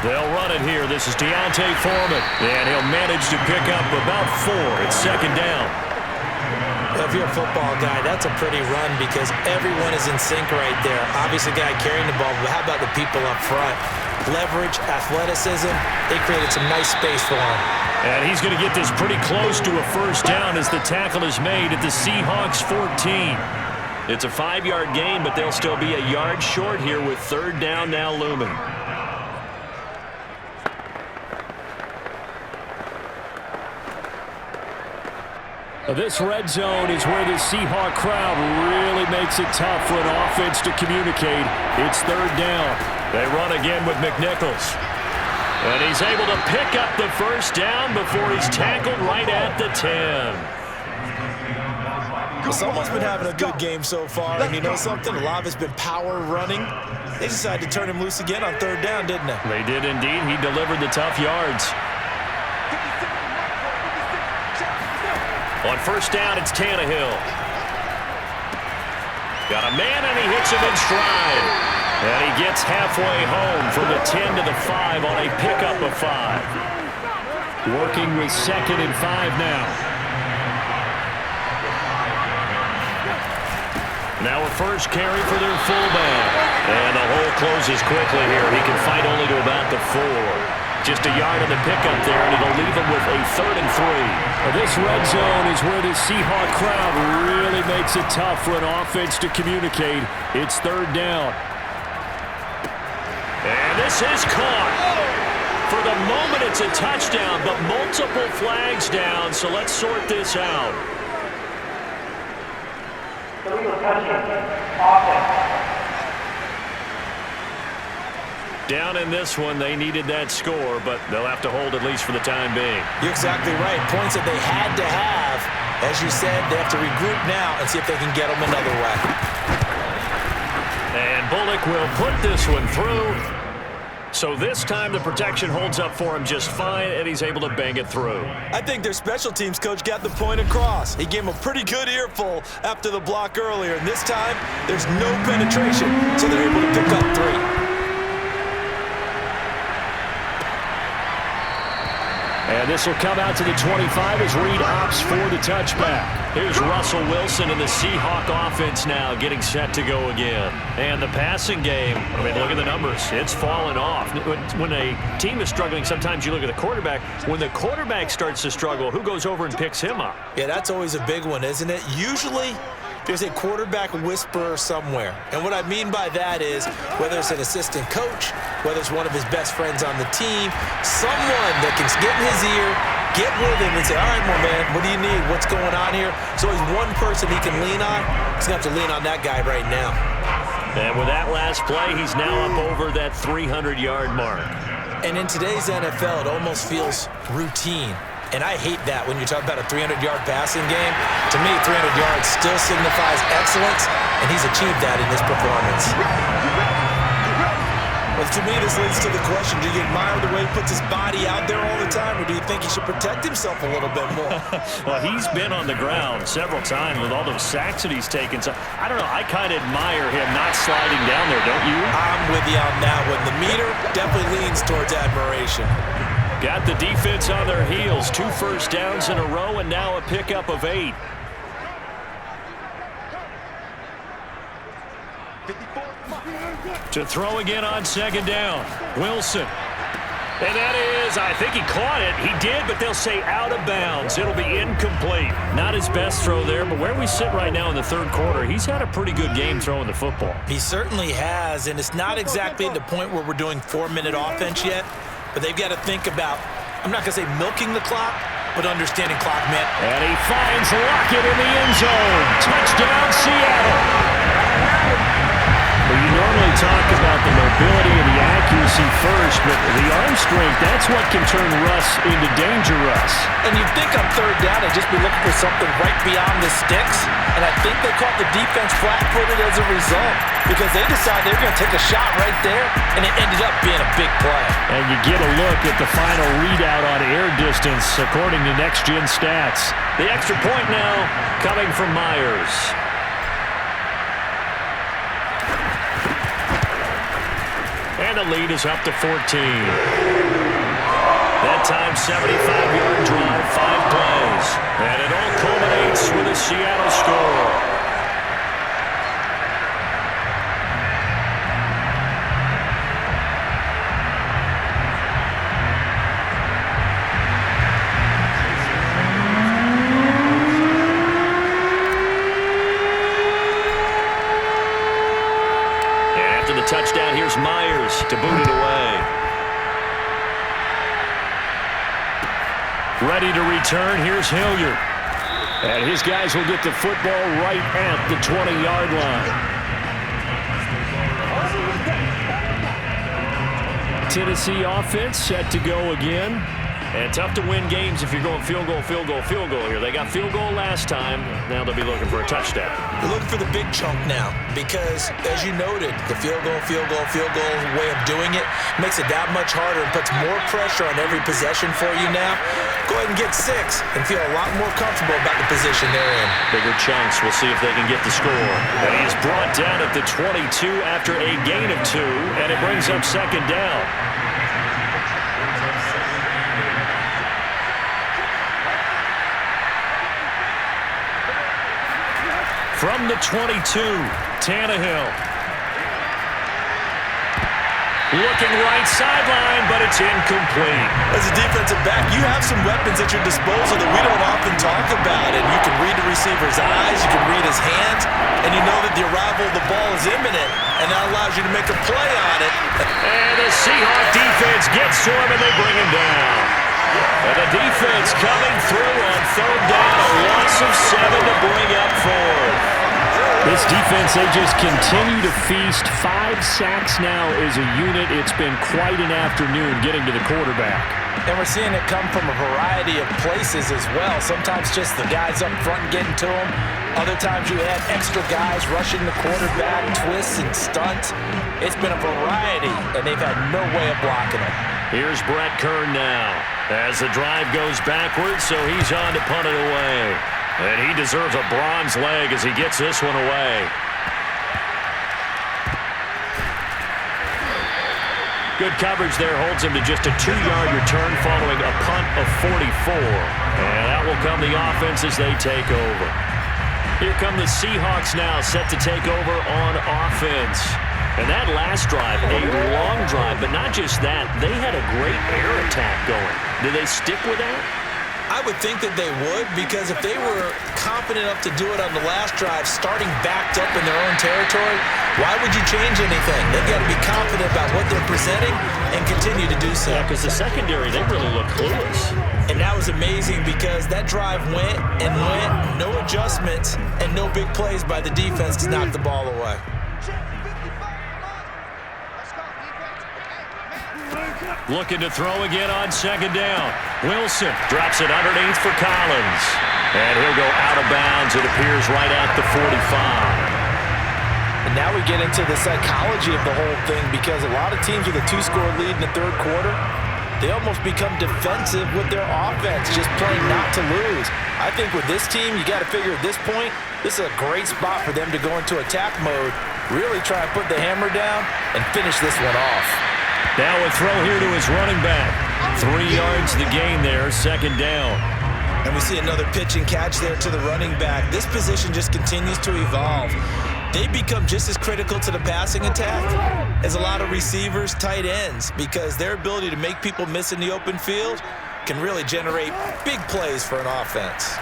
They'll run it here. This is Deontay Foreman. And he'll manage to pick up about 4. It's 2nd down. Well, if you're a football guy, that's a pretty run because everyone is in sync right there. Obviously, the guy carrying the ball, but how about the people up front? Leverage, athleticism, they created some nice space for him. And he's going to get this pretty close to a 1st down as the tackle is made at the Seahawks 14. It's a 5-yard gain, but they'll still be a yard short here with 3rd down now looming. This red zone is where the Seahawk crowd really makes it tough for an offense to communicate. It's 3rd down. They run again with McNichols. And he's able to pick up the 1st down before he's tackled right at the 10. Well, someone's been having a good game so far, and you know something? A lot of it's been power running. They decided to turn him loose again on 3rd down, didn't they? They did indeed. He delivered the tough yards. On 1st down, it's Tannehill. Got a man, and he hits him in stride. And he gets halfway home from the 10 to the 5 on a pickup of 5. Working with 2nd and 5 now. Now a first carry for their fullback. And the hole closes quickly here. He can fight only to about the 4. Just a yard on the pickup there, and it'll leave him with a 3rd and 3. This red zone is where the Seahawk crowd really makes it tough for an offense to communicate. It's 3rd down. And this is caught. For the moment, it's a touchdown, but multiple flags down, so let's sort this out. Down in this one, they needed that score, but they'll have to hold at least for the time being. You're exactly right. Points that they had to have. As you said, they have to regroup now and see if they can get them another way. And Bullock will put this one through. So this time the protection holds up for him just fine, and he's able to bang it through. I think their special teams coach got the point across. He gave him a pretty good earful after the block earlier, and this time there's no penetration, so they're able to pick up 3. And this will come out to the 25 as Reed opts for the touchback. Here's Russell Wilson in the Seahawk offense now getting set to go again. And the passing game, I mean, look at the numbers. It's fallen off. When a team is struggling, sometimes you look at the quarterback. When the quarterback starts to struggle, who goes over and picks him up? Yeah, that's always a big one, isn't it? Usually, there's a quarterback whisperer somewhere. And what I mean by that is whether it's an assistant coach, whether it's one of his best friends on the team, someone that can get in his ear, get with him and say, all right, my man, what do you need? What's going on here? So he's one person he can lean on. He's going to have to lean on that guy right now. And with that last play, he's now up over that 300-yard mark. And in today's NFL, it almost feels routine. And I hate that when you talk about a 300-yard passing game. To me, 300 yards still signifies excellence, and he's achieved that in this performance. But to me, this leads to the question, do you admire the way he puts his body out there all the time, or do you think he should protect himself a little bit more? Well, he's been on the ground several times with all those sacks that he's taken. So, I don't know, I kind of admire him not sliding down there, don't you? I'm with you on that one. The meter definitely leans towards admiration. Got the defense on their heels. 2 first downs in a row, and now a pickup of 8. To throw again on second down. Wilson. And that is, I think he caught it. He did, but they'll say out of bounds. It'll be incomplete. Not his best throw there, but where we sit right now in the third quarter, he's had a pretty good game throwing the football. He certainly has, and it's not exactly at the point where we're doing 4-minute offense yet. But they've got to think about, I'm not going to say milking the clock, but understanding clock, man. And he finds Lockett in the end zone. Touchdown, Seattle. Well, you normally talk about the mobility and the accuracy first, but the arm strength, that's what can turn Russ into danger Russ. And you'd think on third down, they'd just be looking for something right beyond the sticks. And I think they caught the defense flat-footed as a result because they decided they were going to take a shot right there, and it ended up being a big play. And you get a look at the final readout on air distance, according to Next Gen Stats. The extra point now coming from Myers. And the lead is up to 14. That time, 75-yard drive, 5 plays. And it all culminates with a Seattle score. Touchdown, here's Myers to boot it away. Ready to return, here's Hilliard. And his guys will get the football right at the 20-yard line. Tennessee offense set to go again. And tough to win games if you're going field goal, field goal, field goal here. They got field goal last time. Now they'll be looking for a touchdown. They're looking for the big chunk now because, as you noted, the field goal way of doing it makes it that much harder and puts more pressure on every possession for you now. Go ahead and get 6 and feel a lot more comfortable about the position they're in. Bigger chunks. We'll see if they can get the score. And he is brought down at the 22 after a gain of 2, and it brings up second down. From the 22, Tannehill. Looking right sideline, but it's incomplete. As a defensive back, you have some weapons at your disposal that we don't often talk about. And you can read the receiver's eyes, you can read his hands, and you know that the arrival of the ball is imminent, and that allows you to make a play on it. And the Seahawk defense gets to him, and they bring him down. And the defense coming through on third down, a loss of 7 to bring up 4. This defense, they just continue to feast. 5 sacks now as a unit. It's been quite an afternoon getting to the quarterback. And we're seeing it come from a variety of places as well. Sometimes just the guys up front getting to him. Other times you add extra guys rushing the quarterback, twists and stunts. It's been a variety, and they've had no way of blocking him. Here's Brett Kern now as the drive goes backwards, so he's on to punt it away. And he deserves a bronze leg as he gets this one away. Good coverage there holds him to just a 2-yard return following a punt of 44. And that will come the offense as they take over. Here come the Seahawks now, set to take over on offense. And that last drive, a long drive, but not just that. They had a great air attack going. Did they stick with that? I would think that they would, because if they were confident enough to do it on the last drive, starting backed up in their own territory, why would you change anything? They've got to be confident about what they're presenting and continue to do so. Yeah, because the secondary, they really look clueless. And that was amazing because that drive went and went, no adjustments, and no big plays by the defense to knock the ball away. Looking to throw again on second down. Wilson drops it underneath for Collins. And he'll go out of bounds, it appears, right at the 45. And now we get into the psychology of the whole thing, because a lot of teams with a 2-score lead in the third quarter, they almost become defensive with their offense, just playing not to lose. I think with this team, you got to figure at this point, this is a great spot for them to go into attack mode, really try and put the hammer down and finish this one off. Now a throw here to his running back. 3 yards the gain there, second down. And we see another pitch and catch there to the running back. This position just continues to evolve. They become just as critical to the passing attack as a lot of receivers, tight ends, because their ability to make people miss in the open field can really generate big plays for an offense.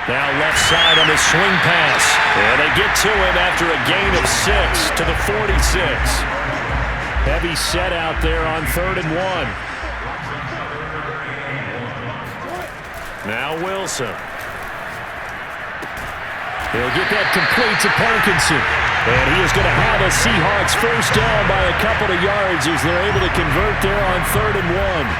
Now left side on the swing pass. And they get to him after a gain of 6 to the 46. Heavy set out there on 3rd and 1. Now Wilson. He'll get that complete to Parkinson. And he is going to have a Seahawks first down by a couple of yards as they're able to convert there on 3rd and 1.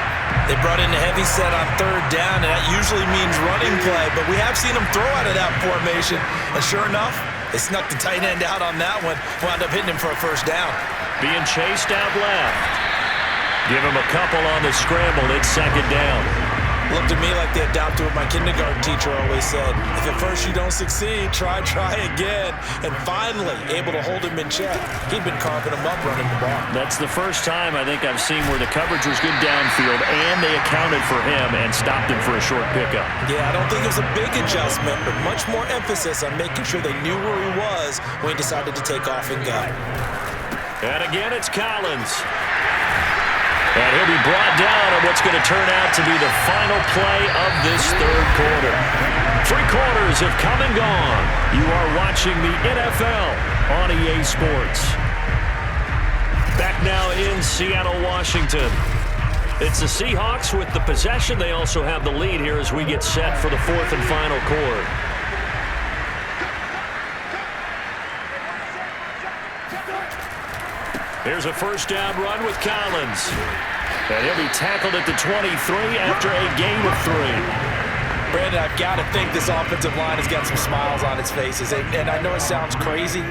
They brought in a heavy set on 3rd down, and that usually means running play. But we have seen them throw out of that formation. And sure enough, they snuck the tight end out on that one. Wound up hitting him for a first down. Being chased out left. Give him a couple on the scramble. It's second down. Looked to me like they adopted what my kindergarten teacher always said. If at first you don't succeed, try again. And finally, able to hold him in check. He'd been carving him up running the ball. That's the first time I think I've seen where the coverage was good downfield and they accounted for him and stopped him for a short pickup. Yeah, I don't think it was a big adjustment, but much more emphasis on making sure they knew where he was when he decided to take off and go. And again, it's Collins. And he'll be brought down on what's going to turn out to be the final play of this third quarter. 3 quarters have come and gone. You are watching the NFL on EA Sports. Back now in Seattle, Washington. It's the Seahawks with the possession. They also have the lead here as we get set for the 4th and final quarter. Here's a first down run with Collins. And he'll be tackled at the 23 after a gain of 3. Brandon, I've got to think this offensive line has got some smiles on its faces. And I know it sounds crazy,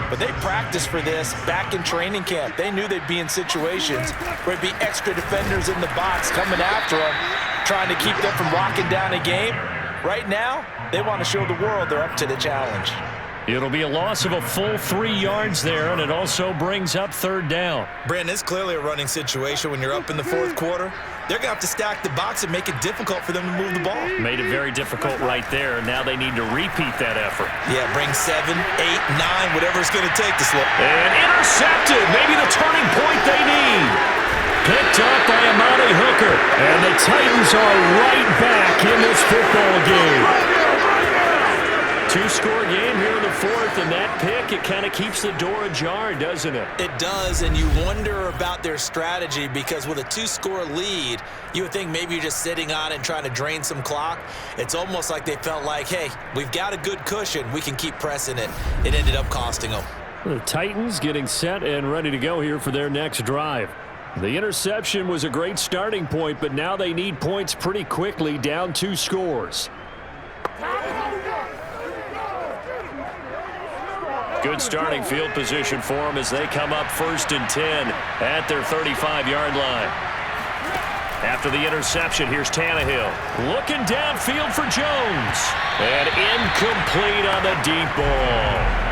but they practiced for this back in training camp. They knew they'd be in situations where it'd be extra defenders in the box coming after them, trying to keep them from locking down a game. Right now, they want to show the world they're up to the challenge. It'll be a loss of a full 3 yards there, and it also brings up 3rd down. Brandon, it's clearly a running situation when you're up in the 4th quarter. They're going to have to stack the box and make it difficult for them to move the ball. Made it very difficult right there. Now they need to repeat that effort. Yeah, bring 7, 8, 9, whatever it's going to take to slow. And intercepted. Maybe the turning point they need. Picked up by Amani Hooker. And the Titans are right back in this football game. 2-score game here in the 4th, and that pick, it kind of keeps the door ajar, doesn't it? It does, and you wonder about their strategy, because with a 2-score lead, you would think maybe you're just sitting on it and trying to drain some clock. It's almost like they felt like, hey, we've got a good cushion. We can keep pressing it. It ended up costing them. The Titans getting set and ready to go here for their next drive. The interception was a great starting point, but now they need points pretty quickly, down 2 scores. Good starting field position for them as they come up 1st and 10 at their 35-yard line. After the interception, here's Tannehill. Looking downfield for Jones. And incomplete on the deep ball.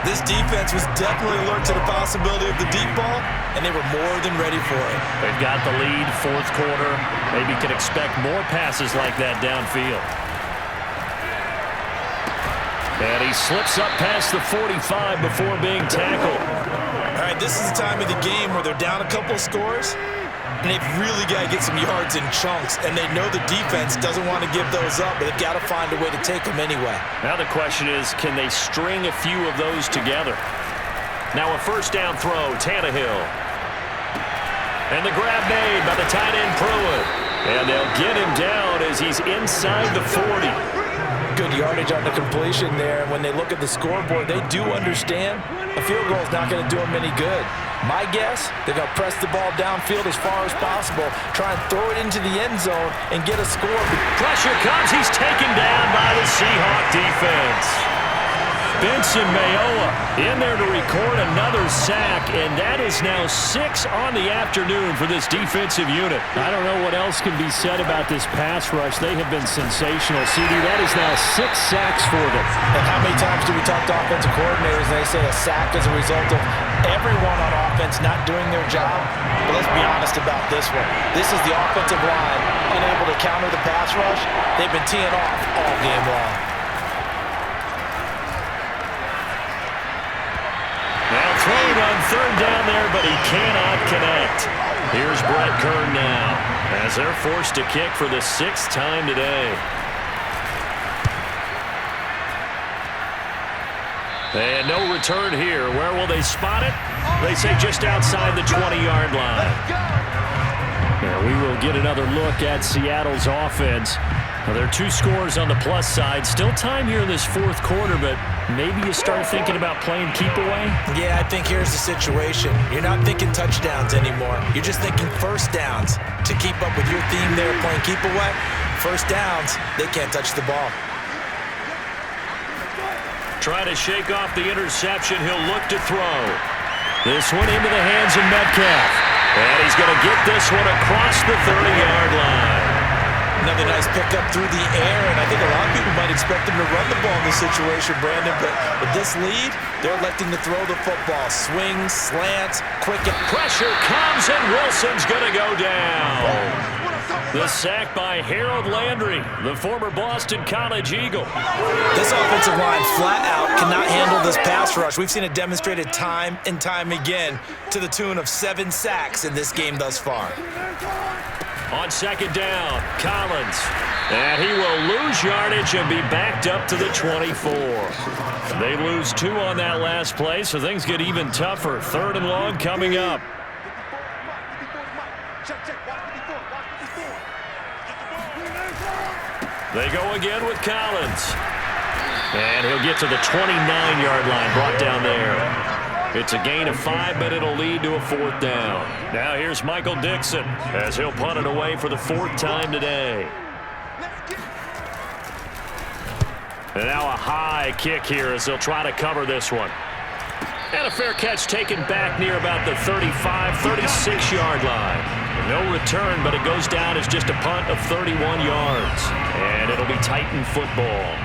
This defense was definitely alert to the possibility of the deep ball, and they were more than ready for it. They've got the lead, 4th quarter. Maybe can expect more passes like that downfield. And he slips up past the 45 before being tackled. All right, this is the time of the game where they're down a couple of scores, and they've really got to get some yards in chunks, and they know the defense doesn't want to give those up, but they've got to find a way to take them anyway. Now the question is, can they string a few of those together? Now a 1st down throw, Tannehill. And the grab made by the tight end Pruitt. And they'll get him down as he's inside the 40. Good yardage on the completion there. When they look at the scoreboard, they do understand a field goal is not going to do them any good. My guess, they're going to press the ball downfield as far as possible, try and throw it into the end zone and get a score. Pressure comes. He's taken down by the Seahawk defense. Benson Mayowa in there to record another sack, and that is now 6 on the afternoon for this defensive unit. I don't know what else can be said about this pass rush. They have been sensational. CD, that is now 6 sacks for them. And how many times do we talk to offensive coordinators and they say a sack is a result of everyone on offense not doing their job? But let's be honest about this one. This is the offensive line unable to counter the pass rush. They've been teeing off all game long. Now thrown on 3rd down there, but he cannot connect. Here's Brett Kern now as they're forced to kick for the 6th time today. And no return here. Where will they spot it? They say just outside the 20-yard line. And we will get another look at Seattle's offense. Now, there are 2 scores on the plus side. Still time here in this 4th quarter, but maybe you start thinking about playing keep away? Yeah, I think here's the situation. You're not thinking touchdowns anymore. You're just thinking 1st downs. To keep up with your theme there, playing keep away, 1st downs, they can't touch the ball. Try to shake off the interception. He'll look to throw. This one into the hands of Metcalf. And he's going to get this one across the 30-yard line. Another nice pickup through the air, and I think a lot of people might expect him to run the ball in this situation, Brandon, but with this lead, they're electing to throw the football. Swings, slants, quick. Pressure comes, and Wilson's going to go down. The sack by Harold Landry, the former Boston College Eagle. This offensive line flat out cannot handle this pass rush. We've seen it demonstrated time and time again to the tune of 7 sacks in this game thus far. On 2nd down, Collins. And he will lose yardage and be backed up to the 24. They lose 2 on that last play, so things get even tougher. 3rd and long coming up. They go again with Collins. And he'll get to the 29-yard line, brought down there. It's a gain of 5, but it'll lead to a 4th down. Now here's Michael Dixon as he'll punt it away for the 4th time today. And now a high kick here as they'll try to cover this one. And a fair catch taken back near about the 35, 36-yard line. No return, but it goes down as just a punt of 31 yards. And it'll be Titan football.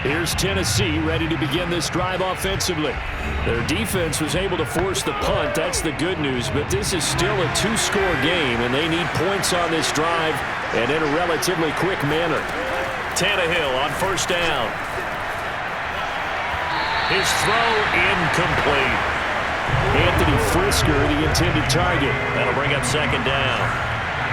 Here's Tennessee ready to begin this drive offensively. Their defense was able to force the punt. That's the good news, but this is still a 2-score game, and they need points on this drive and in a relatively quick manner. Tannehill on 1st down. His throw incomplete. Anthony Frisker, the intended target. That'll bring up 2nd down.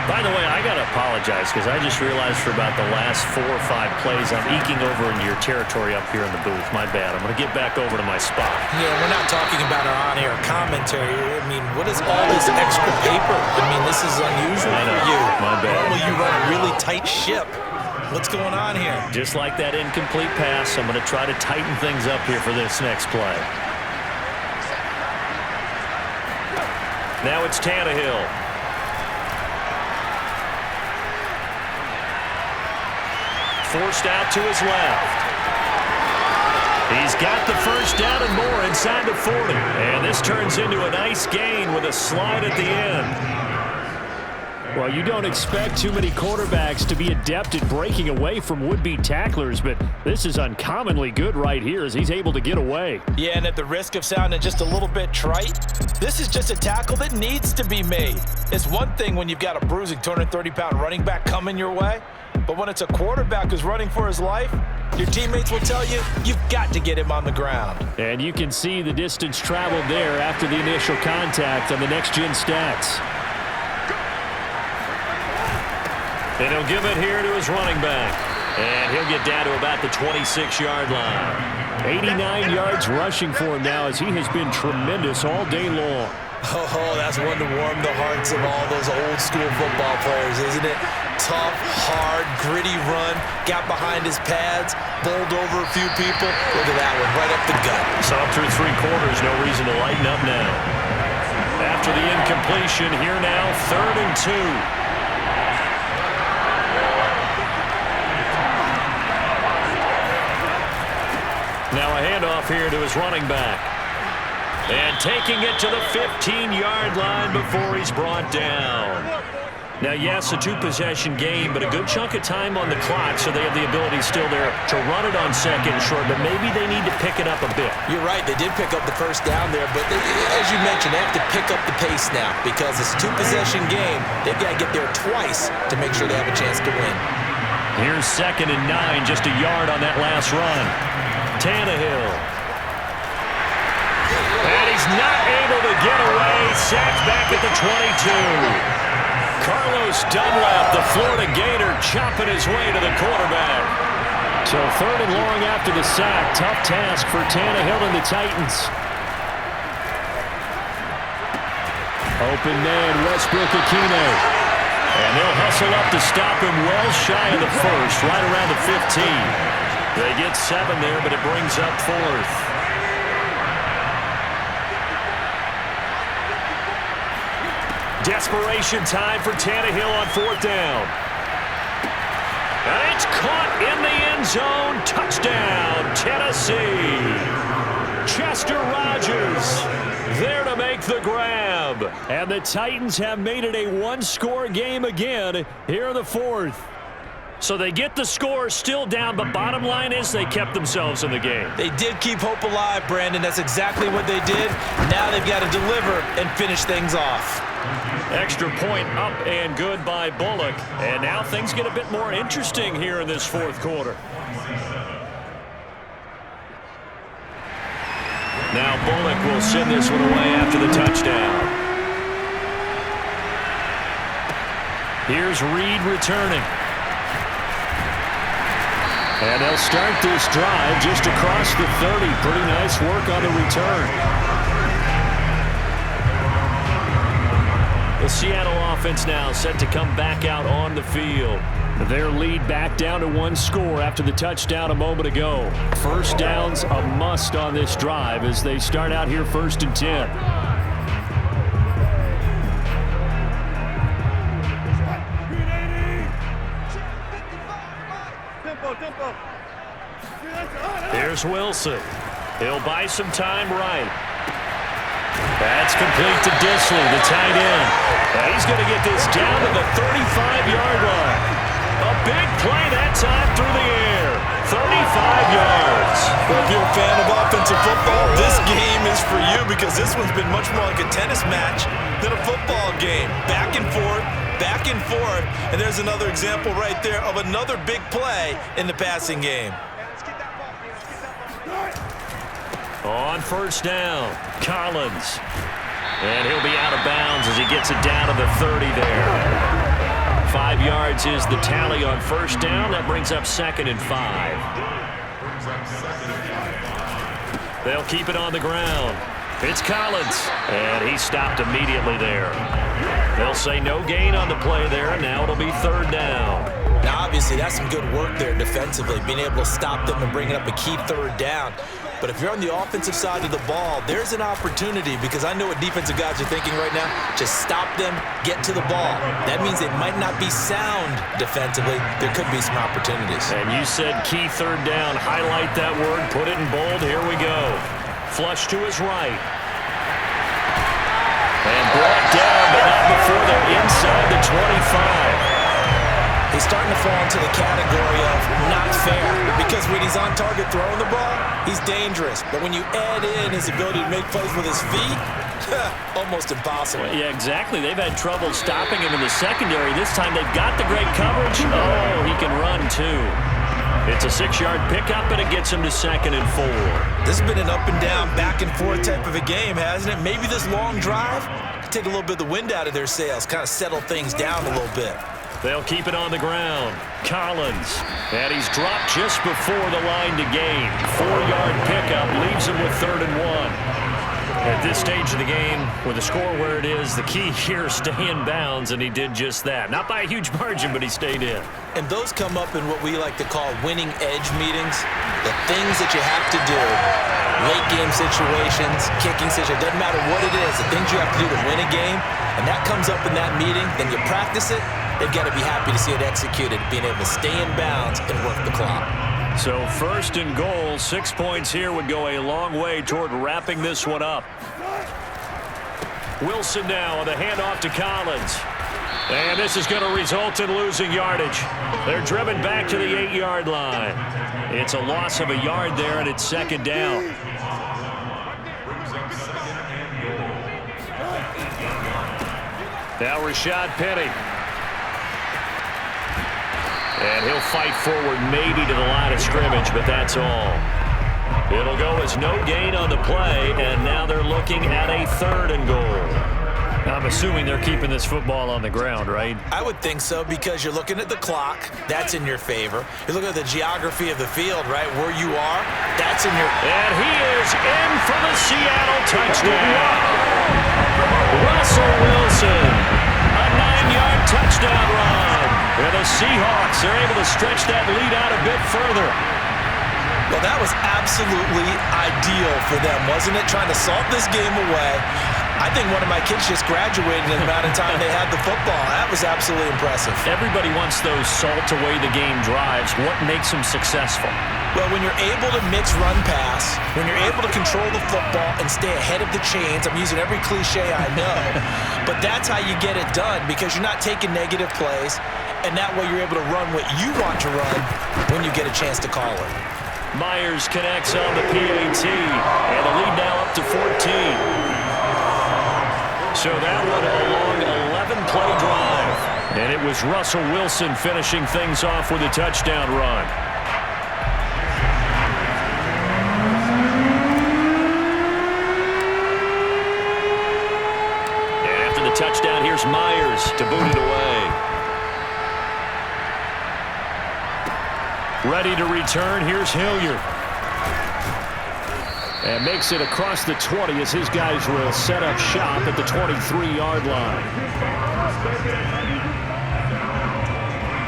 By the way, I got to apologize because I just realized for about the last 4 or 5 plays I'm eking over into your territory up here in the booth. My bad. I'm going to get back over to my spot. Yeah, we're not talking about our on-air commentary. I mean, what is all this extra paper? I mean, this is unusual for you. My bad. Normally you run a really tight ship. What's going on here? Just like that incomplete pass, I'm going to try to tighten things up here for this next play. Now it's Tannehill. Forced out to his left. He's got the first down and more inside the 40. And this turns into a nice gain with a slide at the end. Well, you don't expect too many quarterbacks to be adept at breaking away from would-be tacklers, but this is uncommonly good right here as he's able to get away. Yeah, and at the risk of sounding just a little bit trite, this is just a tackle that needs to be made. It's one thing when you've got a bruising 230-pound running back coming your way, but when it's a quarterback who's running for his life, your teammates will tell you, you've got to get him on the ground. And you can see the distance traveled there after the initial contact on the next-gen stats. And he'll give it here to his running back. And he'll get down to about the 26-yard line. 89 yards rushing for him now as he has been tremendous all day long. Oh, that's one to warm the hearts of all those old-school football players, isn't it? Tough, hard, gritty run, got behind his pads, bowled over a few people. Look at that one, right up the gut. So up through 3 quarters, no reason to lighten up now. After the incompletion, here now, 3rd and 2. Now a handoff here to his running back. And taking it to the 15-yard line before he's brought down. Now, yes, a 2-possession game, but a good chunk of time on the clock, so they have the ability still there to run it on 2nd and short, but maybe they need to pick it up a bit. You're right. They did pick up the first down there, but as you mentioned, they have to pick up the pace now because it's a 2-possession game. They've got to get there twice to make sure they have a chance to win. Here's 2nd and 9, just a yard on that last run. Tannehill. And he's not able to get away. Sacked back at the 22. Carlos Dunlap, the Florida Gator, chopping his way to the quarterback. So 3rd and long after the sack. Tough task for Tannehill and the Titans. Open man, Westbrook-Ikhine. And they'll hustle up to stop him well shy of the first, right around the 15. They get 7 there, but it brings up 4th. Desperation time for Tannehill on 4th down. And it's caught in the end zone. Touchdown, Tennessee. Chester Rogers there to make the grab. And the Titans have made it a 1-score game again here in the 4th. So they get the score still down, but bottom line is they kept themselves in the game. They did keep hope alive, Brandon. That's exactly what they did. Now they've got to deliver and finish things off. Extra point up and good by Bullock. And now things get a bit more interesting here in this 4th quarter. Now Bullock will send this one away after the touchdown. Here's Reed returning. And they'll start this drive just across the 30. Pretty nice work on the return. The Seattle offense now set to come back out on the field. Their lead back down to 1 score after the touchdown a moment ago. First down's a must on this drive as they start out here 1st and 10. Here's Wilson. He'll buy some time right. That's complete to Disley, the tight end. And he's going to get this down to the 35-yard line. A big play that time through the air. 35 yards. Well, if you're a fan of offensive football, this game is for you because this one's been much more like a tennis match than a football game. Back and forth, and there's another example right there of another big play in the passing game. On 1st down, Collins. And he'll be out of bounds as he gets it down to the 30 there. 5 yards is the tally on 1st down. That brings up 2nd and 5. They'll keep it on the ground. It's Collins. And he stopped immediately there. They'll say no gain on the play there. Now it'll be 3rd down. Now, obviously, that's some good work there defensively, being able to stop them and bring up a key 3rd down. But if you're on the offensive side of the ball, there's an opportunity because I know what defensive guys are thinking right now. Just stop them, get to the ball. That means they might not be sound defensively. There could be some opportunities. And you said key third down. Highlight that word. Put it in bold. Here we go. Flush to his right. And brought down, but not before they're inside the 25. He's starting to fall into the category of not fair because when he's on target throwing the ball, he's dangerous. But when you add in his ability to make plays with his feet, almost impossible. Well, yeah, exactly. They've had trouble stopping him in the secondary. This time they've got the great coverage. Oh, he can run too. It's a 6-yard pickup, and it gets him to 2nd and 4. This has been an up and down, back and forth type of a game, hasn't it? Maybe this long drive could take a little bit of the wind out of their sails, kind of settle things down a little bit. They'll keep it on the ground. Collins. And he's dropped just before the line to gain. 4-yard pickup leaves him with 3rd and 1. At this stage of the game, with the score where it is, the key here is stay in bounds, and he did just that. Not by a huge margin, but he stayed in. And those come up in what we like to call winning edge meetings. The things that you have to do, late game situations, kicking situations, doesn't matter what it is, the things you have to do to win a game, and that comes up in that meeting, then you practice it, they've got to be happy to see it executed, being able to stay in bounds and work the clock. So 1st and goal, 6 points here would go a long way toward wrapping this one up. Wilson now on the handoff to Collins. And this is going to result in losing yardage. They're driven back to the 8-yard line. It's a loss of a yard there, and it's 2nd down. Now Rashad Penny. And he'll fight forward maybe to the line of scrimmage, but that's all. It'll go as no gain on the play, and now they're looking at a 3rd and goal. I'm assuming they're keeping this football on the ground, right? I would think so because you're looking at the clock. That's in your favor. You're looking at the geography of the field, right? Where you are, that's in your... And he is in for the Seattle touchdown. Russell Wilson, a 9-yard touchdown run. And the Seahawks are able to stretch that lead out a bit further. Well, that was absolutely ideal for them, wasn't it? Trying to salt this game away. I think one of my kids just graduated in the amount of time they had the football. That was absolutely impressive. Everybody wants those salt-away-the-game drives. What makes them successful? Well, when you're able to mix run-pass, when you're able to control the football and stay ahead of the chains, I'm using every cliche I know, but that's how you get it done because you're not taking negative plays, and that way you're able to run what you want to run when you get a chance to call it. Myers connects on the PAT, and the lead now up to 14. So that one a long 11-play drive. And it was Russell Wilson finishing things off with a touchdown run. And after the touchdown, here's Myers to boot it away. Ready to return, here's Hilliard. And makes it across the 20 as his guys will set up shop at the 23-yard line.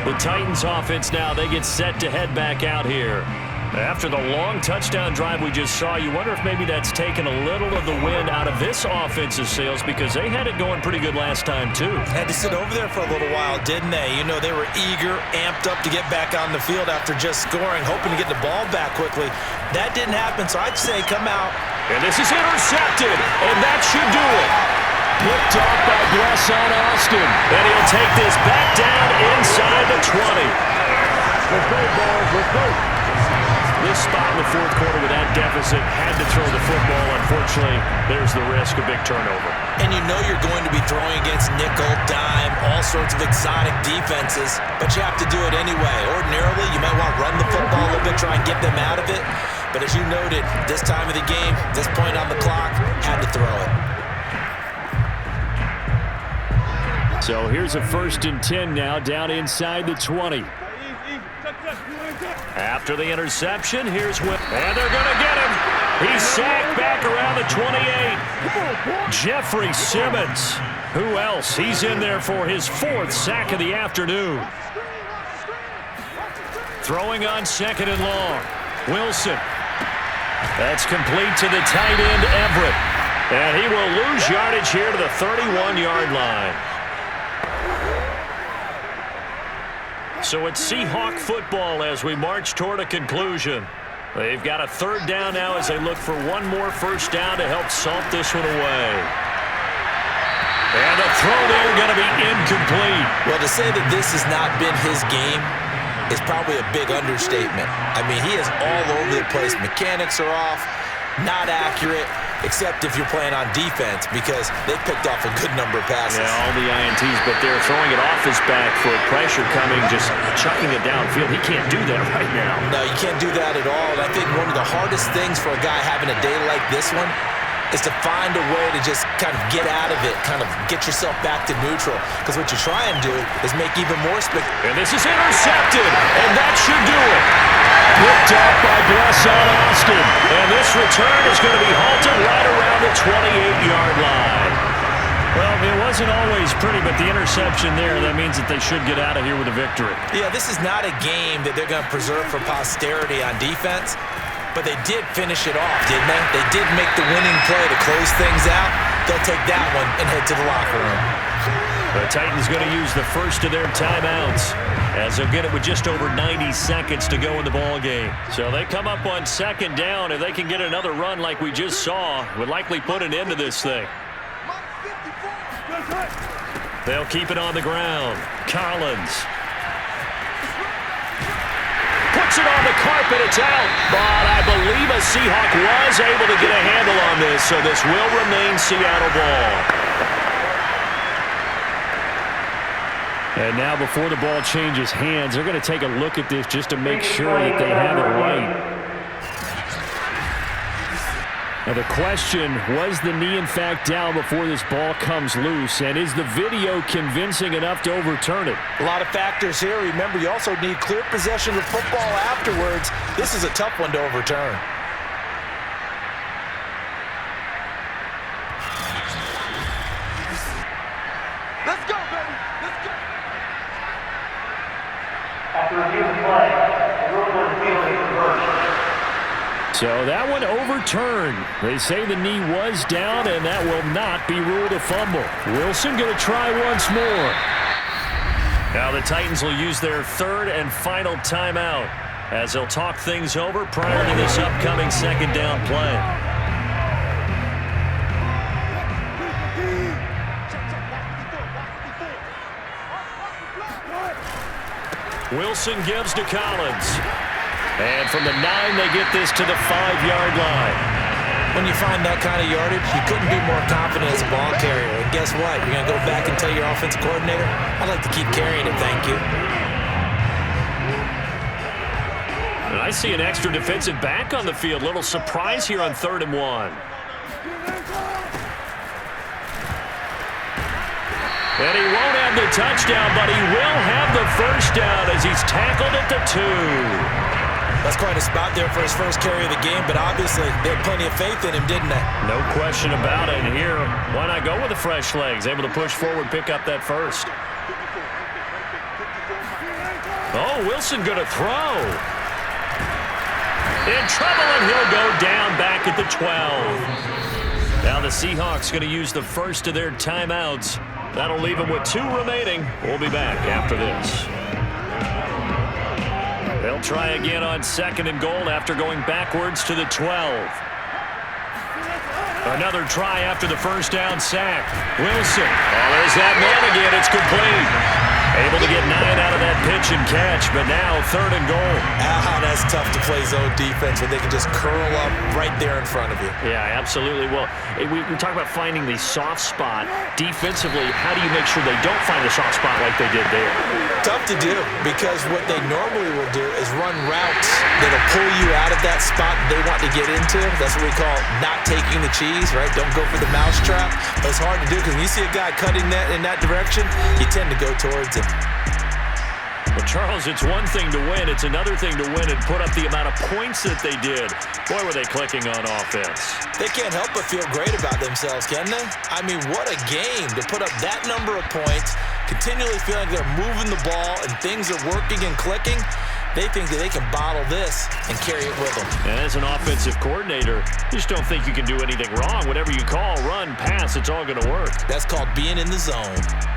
The Titans offense now, they get set to head back out here. After the long touchdown drive we just saw, you wonder if maybe that's taken a little of the wind out of this offensive sails because they had it going pretty good last time too. Had to sit over there for a little while, didn't they? You know, they were eager, amped up to get back on the field after just scoring, hoping to get the ball back quickly. That didn't happen, so I'd say come out. And this is intercepted, and that should do it. Picked off by Bresson Austin, and he'll take this back down inside the 20. Let's go, boys. Let's go. This spot in the fourth quarter with that deficit had to throw the football. Unfortunately, there's the risk of big turnover. And you know you're going to be throwing against nickel, dime, all sorts of exotic defenses, but you have to do it anyway. Ordinarily, you might want to run the football a little bit, try and get them out of it. But as you noted, this time of the game, this point on the clock, had to throw it. So here's a 1st and 10 now, down inside the 20. After the interception, here's Will. And they're going to get him. He's sacked back around the 28. Jeffrey Simmons. Who else? He's in there for his 4th sack of the afternoon. Throwing on 2nd and long. Wilson. That's complete to the tight end, Everett. And he will lose yardage here to the 31-yard line. So it's Seahawk football as we march toward a conclusion. They've got a third down now as they look for one more first down to help salt this one away. And the throw there going to be incomplete. Well, to say that this has not been his game is probably a big understatement. I mean, he is all over the place. Mechanics are off, not accurate, except if you're playing on defense because they picked off a good number of passes. Yeah, all the INTs, but they're throwing it off his back for pressure coming, just chucking it downfield. He can't do that right now. No, you can't do that at all. And I think one of the hardest things for a guy having a day like this one is to find a way to just kind of get out of it, kind of get yourself back to neutral. Because what you try and do is make even more spectacular. And this is intercepted, and that should do it. Picked up by Blesson Austin. And this return is going to be halted right around the 28-yard line. Well, it wasn't always pretty, but the interception there, that means that they should get out of here with a victory. Yeah, this is not a game that they're going to preserve for posterity on defense. But they did finish it off, didn't they? They did make the winning play to close things out. They'll take that one and head to the locker room. The Titans going to use the first of their timeouts as they'll get it with just over 90 seconds to go in the ball game. So they come up on second down. If they can get another run like we just saw, would likely put an end to this thing. They'll keep it on the ground. Collins puts it on the carpet. It's out. But I believe a Seahawk was able to get a handle on this, so this will remain Seattle ball. And now before the ball changes hands, they're going to take a look at this just to make sure that they have it right. Now the question, was the knee in fact down before this ball comes loose? And is the video convincing enough to overturn it? A lot of factors here. Remember, you also need clear possession of football afterwards. This is a tough one to overturn. Let's go, baby. Let's go. After review of play, the rule of fielding reversed. So that one overturned. They say the knee was down, and that will not be ruled a fumble. Wilson going to try once more. Now the Titans will use their third and final timeout as they'll talk things over prior to this upcoming second down play. Wilson gives to Collins. And from the 9, they get this to the 5-yard line. When you find that kind of yardage, you couldn't be more confident as a ball carrier. And guess what? You're going to go back and tell your offensive coordinator, I'd like to keep carrying it, thank you. And I see an extra defensive back on the field. Little surprise here on 3rd and 1. And he won't have the touchdown, but he will have the first down as he's tackled at the 2. That's quite a spot there for his first carry of the game, but obviously they had plenty of faith in him, didn't they? No question about it. And here, why not go with the fresh legs? Able to push forward, pick up that first. Oh, Wilson going to throw. In trouble, and he'll go down back at the 12. Now the Seahawks going to use the first of their timeouts. That'll leave them with 2 remaining. We'll be back after this. They'll try again on 2nd and goal after going backwards to the 12. Another try after the first down sack. Wilson. Oh, there's that man again. It's complete. Able to get 9 out of that pitch and catch, but now 3rd and goal. Ah, that's tough to play zone defense when they can just curl up right there in front of you. Yeah, absolutely. Well, we talk about finding the soft spot. Defensively, how do you make sure they don't find a soft spot like they did there? Tough to do, because what they normally will do is run routes that'll pull you out of that spot they want to get into. That's what we call not taking the cheese, right? Don't go for the mousetrap. But it's hard to do because when you see a guy cutting that in that direction, you tend to go towards it. Well, Charles, it's one thing to win. It's another thing to win and put up the amount of points that they did. Boy, were they clicking on offense. They can't help but feel great about themselves, can they? I mean, what a game to put up that number of points, continually feeling like they're moving the ball and things are working and clicking. They think that they can bottle this and carry it with them. And as an offensive coordinator, you just don't think you can do anything wrong. Whatever you call, run, pass, it's all going to work. That's called being in the zone.